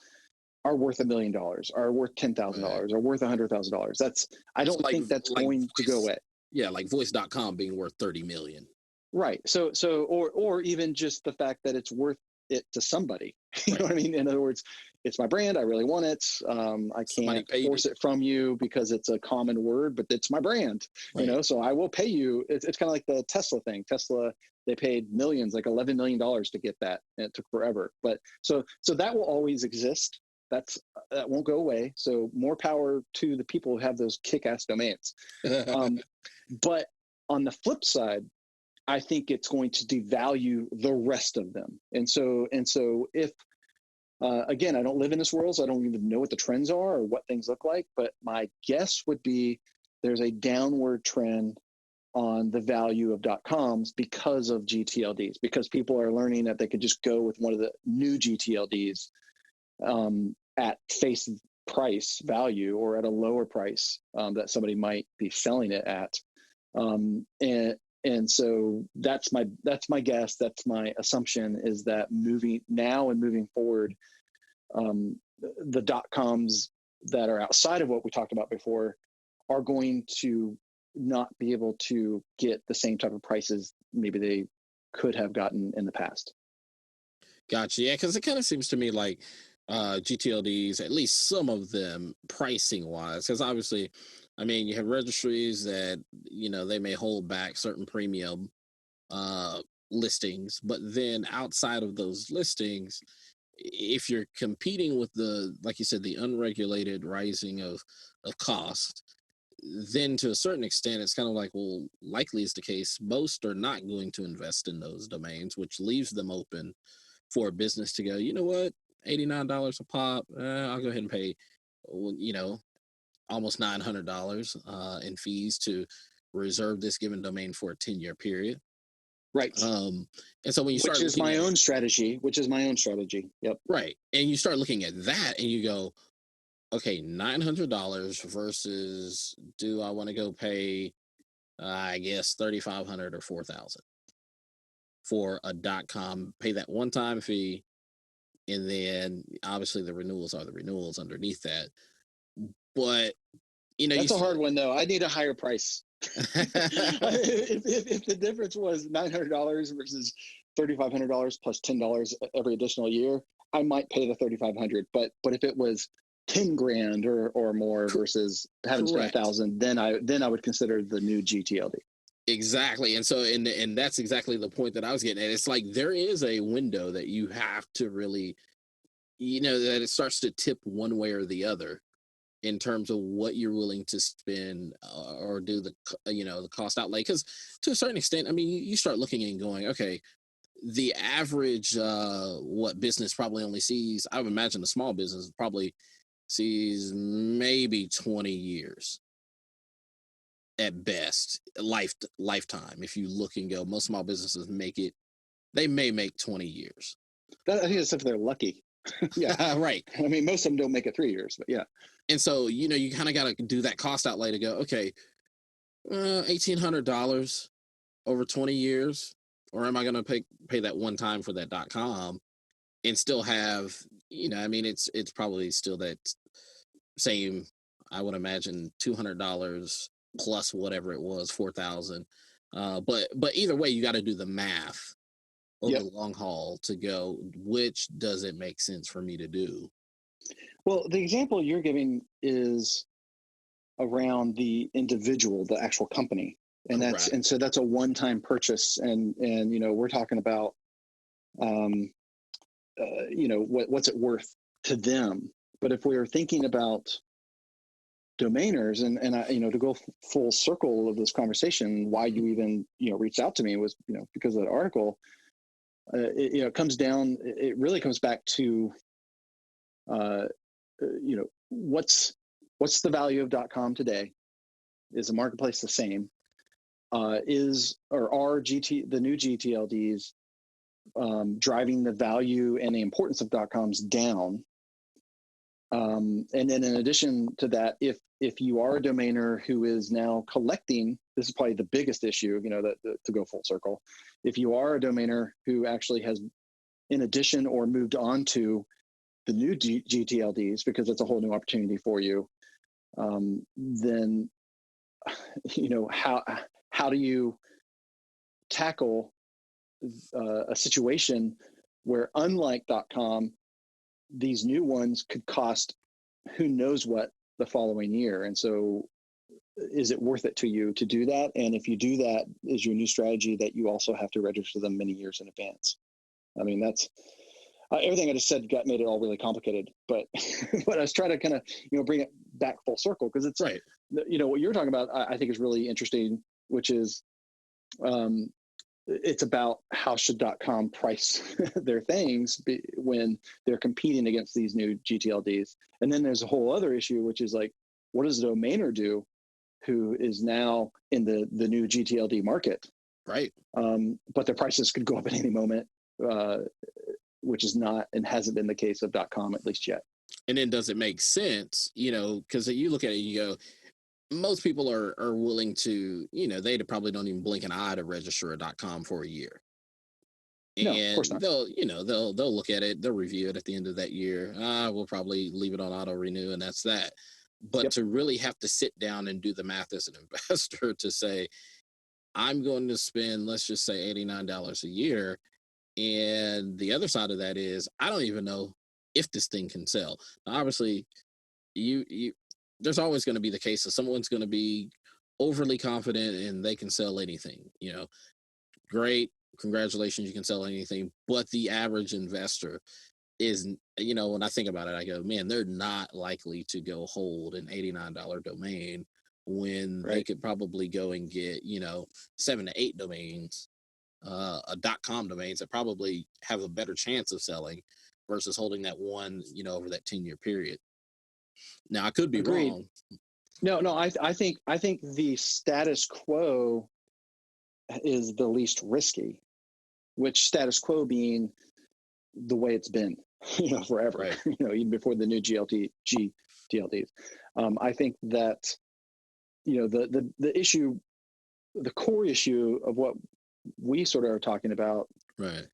are worth $1 million, are worth $10,000, are worth $100,000. I don't think that's going to go away. Yeah, like voice.com being worth 30 million. Right. So or even just the fact that it's worth it to somebody. You know what I mean? In other words, it's my brand. I really want it. I can't force it from you because it's a common word, but it's my brand. Right. So I will pay you. It's kind of like the Tesla thing. Tesla, they paid millions, like $11 million to get that, and it took forever. But so that will always exist. That won't go away. So more power to the people who have those kick-ass domains. But on the flip side, I think it's going to devalue the rest of them. And so if, again, I don't live in this world, so I don't even know what the trends are or what things look like, but my guess would be there's a downward trend on the value of .coms because of gTLDs, because people are learning that they could just go with one of the new gTLDs at face price value or at a lower price that somebody might be selling it at. And so that's my guess. That's my assumption, is that moving forward, the .coms that are outside of what we talked about before are going to not be able to get the same type of prices maybe they could have gotten in the past. Gotcha. Yeah, because it kind of seems to me like gTLDs, at least some of them, pricing wise, because obviously, I mean, you have registries that, they may hold back certain premium listings, but then outside of those listings, if you're competing with like you said, the unregulated rising of cost, then to a certain extent, it's kind of like, well, likely is the case, most are not going to invest in those domains, which leaves them open for a business to go, you know what, $89 a pop, I'll go ahead and pay, almost $900 in fees to reserve this given domain for a 10-year period. Right. And so when you start, which is my own strategy. Yep. Right. And you start looking at that and you go, okay, $900 versus, do I want to go pay, I guess, $3,500 or $4,000 for a .com, pay that one-time fee, and then obviously the renewals are the renewals underneath that. But that's a hard one though. I need a higher price. if the difference was $900 versus $3,500 plus $10 every additional year, I might pay the $3,500. But if it was 10 grand or more versus having to spend $1,000, then I would consider the new gTLD. Exactly. And so, and that's exactly the point that I was getting at. It's like, there is a window that you have to really, that it starts to tip one way or the other in terms of what you're willing to spend or do the cost outlay. Because to a certain extent, I mean, you start looking and going, okay, the average, what business probably only sees, I would imagine a small business probably sees maybe 20 years at best, lifetime. If you look and go, most small businesses they may make 20 years. I think that's if they're lucky. Yeah. Right. I mean, most of them don't make it 3 years, but yeah. And so, you kind of got to do that cost outlay to go, okay, $1,800 over 20 years. or am I going to pay that one time for that .com and still have, I mean, it's probably still that same, I would imagine, $200 plus whatever it was, 4,000. But either way, you got to do the math over Yep. the long haul to go, which does it make sense for me to do? Well, the example you're giving is around the individual, the actual company, and Correct. so that's a one-time purchase, and we're talking about what's it worth to them. But if we are thinking about domainers, and I, to go full circle of this conversation, why you even reached out to me was because of that article. It comes down. It really comes back to what's the value of .com today? Is the marketplace the same? Are the new gTLDs driving the value and the importance of .coms down? And then in addition to that, if you are a domainer who is now collecting, this is probably the biggest issue, to go full circle. If you are a domainer who actually has, in addition or moved on to the new gTLDs, because it's a whole new opportunity for you, then how do you tackle a situation where, unlike .com, these new ones could cost who knows what the following year? And so is it worth it to you to do that? And if you do that, is your new strategy that you also have to register them many years in advance? I mean, that's everything I just said made it all really complicated, but but I was trying to kind of bring it back full circle, because it's Right. What you're talking about, I think is really interesting, which is it's about how should .com price their things when they're competing against these new gTLDs. And then there's a whole other issue, which is like, what does the domainer do who is now in the new gTLD market? Right. But their prices could go up at any moment, which is not and hasn't been the case of .com, at least yet. And then does it make sense? Because you look at it, you go, most people are willing to, they probably don't even blink an eye to register a .com for a year. No, of course And not. they'll look at it, they'll review it at the end of that year. We'll probably leave it on auto renew, and that's that. But Yep. to really have to sit down and do the math as an investor to say, I'm going to spend, let's just say, $89 a year. And the other side of that is, I don't even know if this thing can sell. Now, obviously, you there's always going to be the case that someone's going to be overly confident and they can sell anything. Great, congratulations, you can sell anything. But the average investor is, when I think about it, I go, man, they're not likely to go hold an $89 domain when they Right. could probably go and get 7 to 8 domains, a .com domains that probably have a better chance of selling versus holding that one over that 10-year period. Now, I could be Agreed. wrong. No, I think the status quo is the least risky, which status quo being the way it's been, forever, Right. Even before the new gTLDs. I think that, the issue, the core issue of what we sort of are talking about, Right.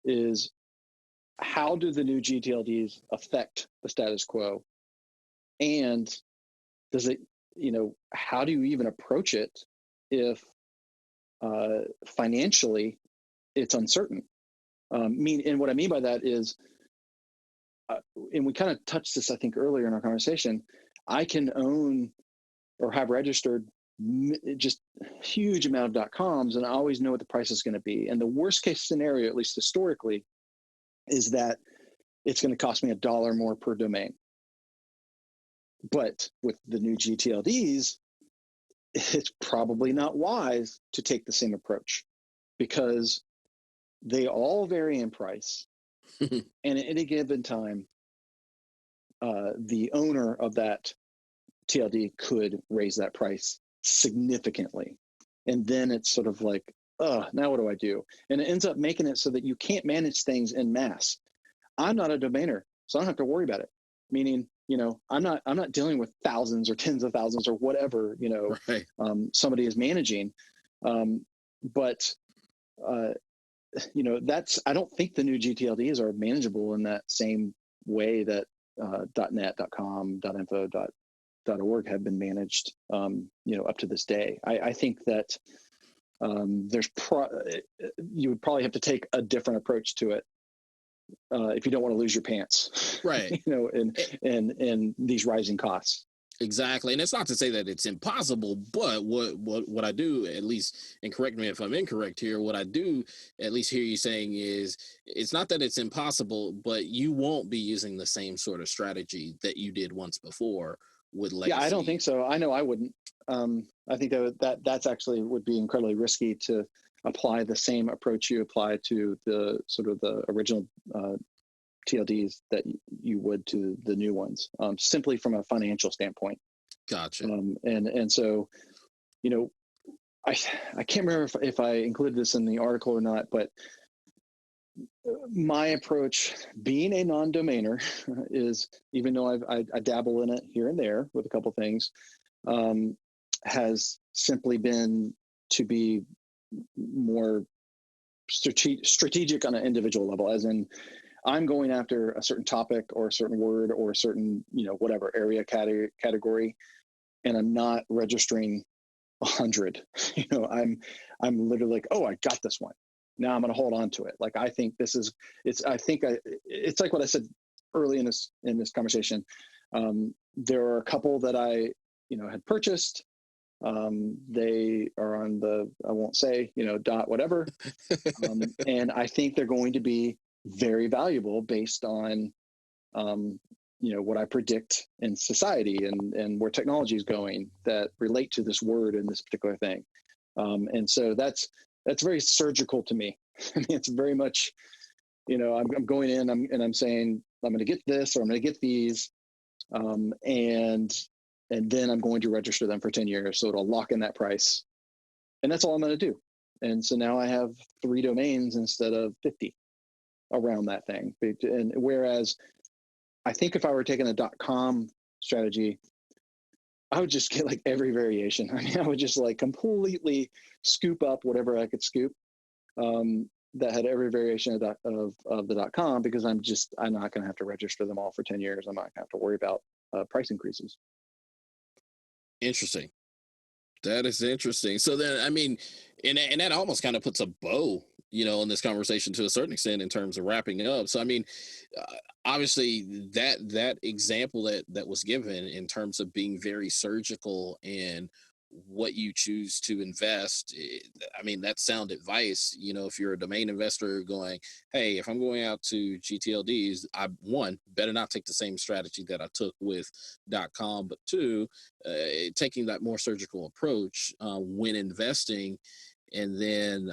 is how do the new gTLDs affect the status quo? And does it, how do you even approach it if financially it's uncertain? And what I mean by that is, and we kind of touched this, I think, earlier in our conversation, I can own or have registered just huge amount of .coms, and I always know what the price is going to be. And the worst case scenario, at least historically, is that it's going to cost me $1 more per domain. But with the new gTLDs, it's probably not wise to take the same approach, because they all vary in price. And at any given time, the owner of that TLD could raise that price significantly. And then it's sort of like, now what do I do? And it ends up making it so that you can't manage things in mass. I'm not a domainer, so I don't have to worry about it. Meaning, I'm not dealing with thousands or tens of thousands or whatever, Right. somebody is managing. But I don't think the new gTLDs are manageable in that same way that .net, .com, .info, .org have been managed, up to this day. I think that you would probably have to take a different approach to it if you don't want to lose your pants, Right. in these rising costs. Exactly. And it's not to say that it's impossible, but what I do, at least, and correct me if I'm incorrect here, what I do at least hear you saying is it's not that it's impossible, but you won't be using the same sort of strategy that you did once before with Yeah, I don't legacy. think so. I know I wouldn't. I think that's actually would be incredibly risky to apply the same approach you apply to the sort of the original TLDs that you would to the new ones, simply from a financial standpoint. Gotcha. And so, I can't remember if I included this in the article or not, but my approach, being a non-domainer, is, even though I dabble in it here and there with a couple things, has simply been to be more strategic on an individual level, as in I'm going after a certain topic or a certain word or a certain, whatever area category, and I'm not registering 100. I'm literally like, oh, I got this one. Now I'm going to hold on to it. Like, I think this is, it's like what I said early in this conversation. There are a couple that I, had purchased. They are on I won't say, dot whatever. And I think they're going to be very valuable based on, what I predict in society and where technology is going that relate to this word and this particular thing. And so that's very surgical to me. I mean, it's very much, I'm going in, I'm saying, I'm going to get this, or I'm going to get these. And then I'm going to register them for 10 years. So it'll lock in that price. And that's all I'm going to do. And so now I have 3 domains instead of 50 around that thing. And whereas I think if I were taking a .com strategy, I would just get like every variation. I mean, I would just like completely scoop up whatever I could scoop that had every variation of the .com, because I'm not going to have to register them all for 10 years. I'm not going to have to worry about price increases. Interesting. That is interesting. So then, I mean, and that almost kind of puts a bow, on this conversation to a certain extent in terms of wrapping up. So, I mean, obviously that example that was given in terms of being very surgical and what you choose to invest, I mean, that's sound advice. If you're a domain investor going, hey, if I'm going out to gTLDs, I, one, better not take the same strategy that I took with .com, but two, taking that more surgical approach when investing. And then,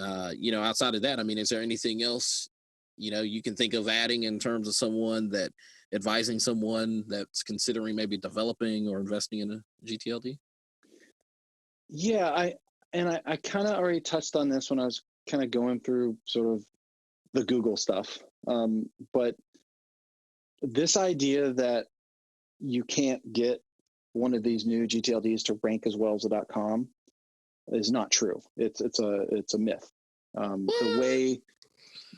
outside of that, I mean, is there anything else, you can think of adding in terms of advising someone that's considering maybe developing or investing in a gTLD? Yeah, I kind of already touched on this when I was kind of going through sort of the Google stuff. But this idea that you can't get one of these new gTLDs to rank as well as the .com is not true. It's a myth. The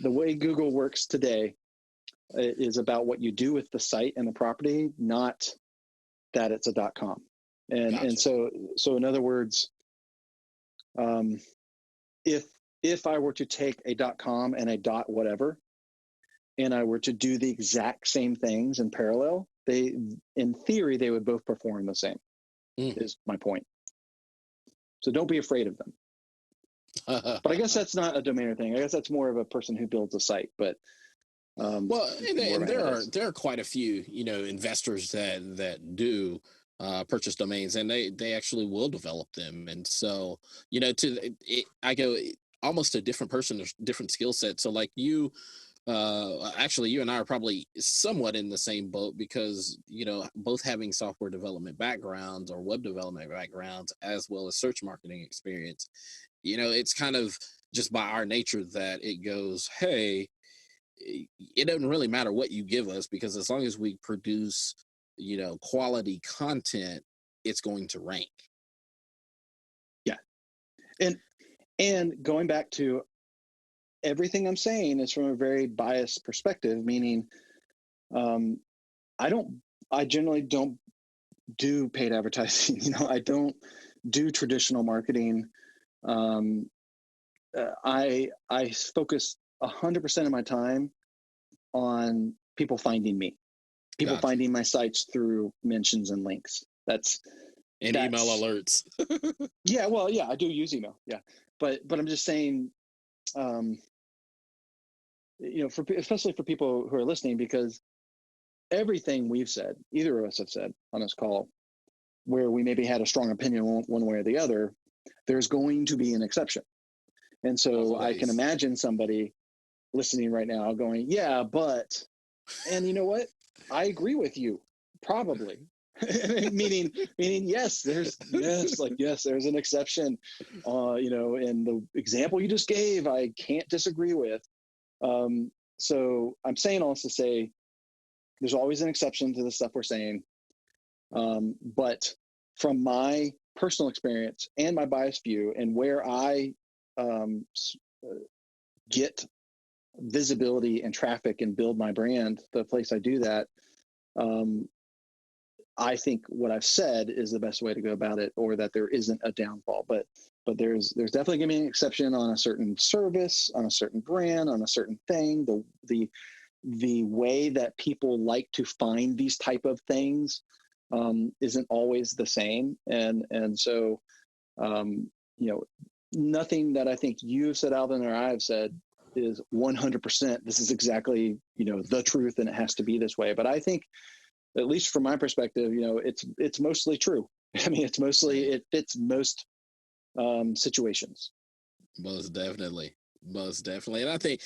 way Google works today is about what you do with the site and the property, not that it's a .com. And Gotcha. and so in other words, if I were to take a .com and a .whatever, and I were to do the exact same things in parallel, in theory they would both perform the same. Is my point. So don't be afraid of them. But I guess that's not a domainer thing. I guess that's more of a person who builds a site. But well, and there are quite a few investors that do purchase domains, and they actually will develop them. And so I go almost a different person, different skill set. So like you. Actually, you and I are probably somewhat in the same boat because both having software development backgrounds or web development backgrounds as well as search marketing experience. It's kind of just by our nature that it goes, hey, it doesn't really matter what you give us, because as long as we produce quality content, it's going to rank. Yeah. And going back to everything I'm saying is from a very biased perspective, meaning I generally don't do paid advertising. I don't do traditional marketing. I focus 100% of my time on people finding me, people Gotcha. finding my sites through mentions and links. And email alerts. Yeah, well, yeah, I do use email. Yeah, but I'm just saying, especially for people who are listening, because everything we've said, either of us have said on this call, where we maybe had a strong opinion one way or the other, there's going to be an exception. And so I can imagine somebody listening right now going, yeah, but, and you know what? I agree with you, probably. meaning yes, there's an exception. In the example you just gave, I can't disagree with. So I'm saying all this to say there's always an exception to the stuff we're saying. But from my personal experience and my biased view, and where I get visibility and traffic and build my brand, the place I do that, I think what I've said is the best way to go about it, or that there isn't a downfall. But there's definitely going to be an exception on a certain service, on a certain brand, on a certain thing. The way that people like to find these type of things isn't always the same, and so nothing that I think you've said, Alvin, or I've said is 100%. This is exactly the truth, and it has to be this way. But I think, at least from my perspective, it's mostly true. I mean, it fits most situations. Most definitely. And I think,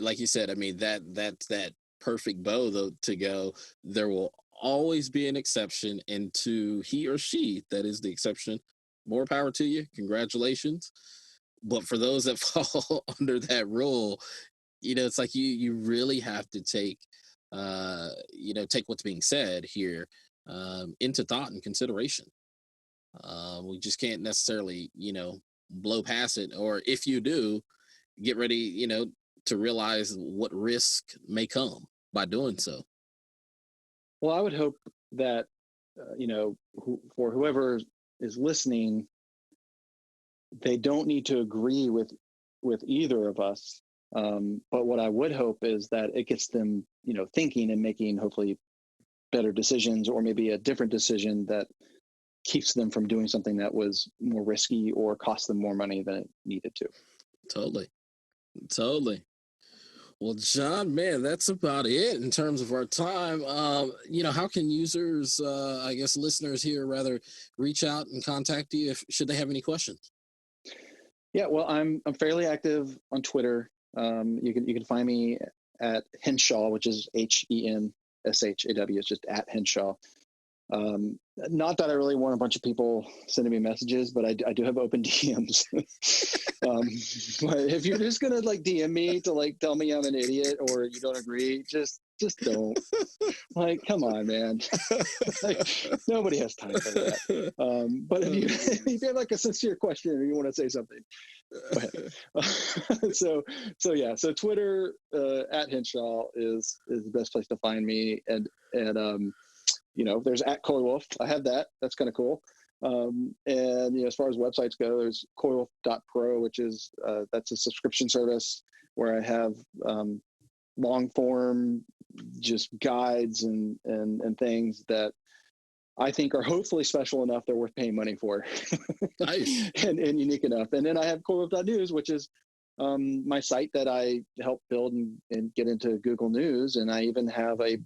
like you said, I mean, that's that perfect bow though to go. There will always be an exception, and to he or she that is the exception, more power to you. Congratulations. But for those that fall under that rule, it's like you really have to take take what's being said here into thought and consideration. We just can't necessarily blow past it, or if you do, get ready to realize what risk may come by doing so. Well, I would hope that for whoever is listening, they don't need to agree with either of us. But what I would hope is that it gets them, thinking and making hopefully better decisions, or maybe a different decision that keeps them from doing something that was more risky or cost them more money than it needed to. Totally. Well, Jon, man, that's about it in terms of our time. How can users, I guess listeners here, rather reach out and contact you should they have any questions? Yeah, well, I'm fairly active on Twitter. You can find me at Henshaw, which is HENSHAW. It's just at Henshaw. Not that I really want a bunch of people sending me messages, but I do have open DMs. But if you're just gonna DM me to tell me I'm an idiot or you don't agree, just don't. Come on, man. Nobody has time for that. But if you have a sincere question or you want to say something, go ahead. So Twitter at Henshaw is the best place to find me, and there's at Coy Wolf. I have that. That's kind of cool. And as far as websites go, there's coywolf.pro, which is that's a subscription service where I have long form just guides and things that I think are hopefully special enough they're worth paying money for. Nice. and unique enough. And then I have coywolf.news, which is my site that I help build and get into Google News. And I even have a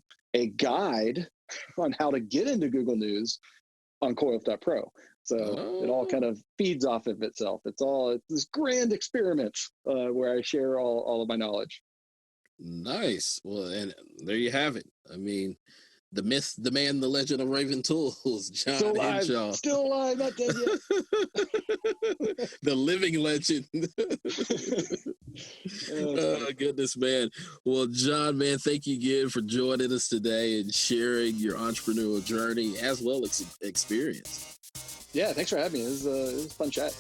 guide on how to get into Google News on coywolf.pro. So it all kind of feeds off of itself. It's this grand experiment where I share all of my knowledge. Nice. Well, and there you have it. I mean, the myth, the man, the legend of Raven Tools, Jon Henshaw. Still alive, not dead yet. The living legend. Oh, goodness, man. Well, Jon, man, thank you again for joining us today and sharing your entrepreneurial journey as well as experience. Yeah, thanks for having me. It was a fun chat.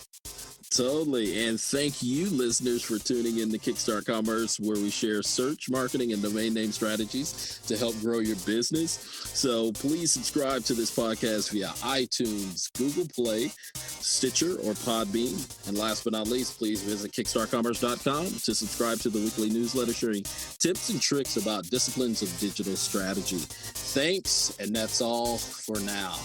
Totally. And thank you, listeners, for tuning in to Kickstart Commerce, where we share search, marketing, and domain name strategies to help grow your business. So please subscribe to this podcast via iTunes, Google Play, Stitcher, or Podbean. And last but not least, please visit kickstartcommerce.com to subscribe to the weekly newsletter sharing tips and tricks about disciplines of digital strategy. Thanks, and that's all for now.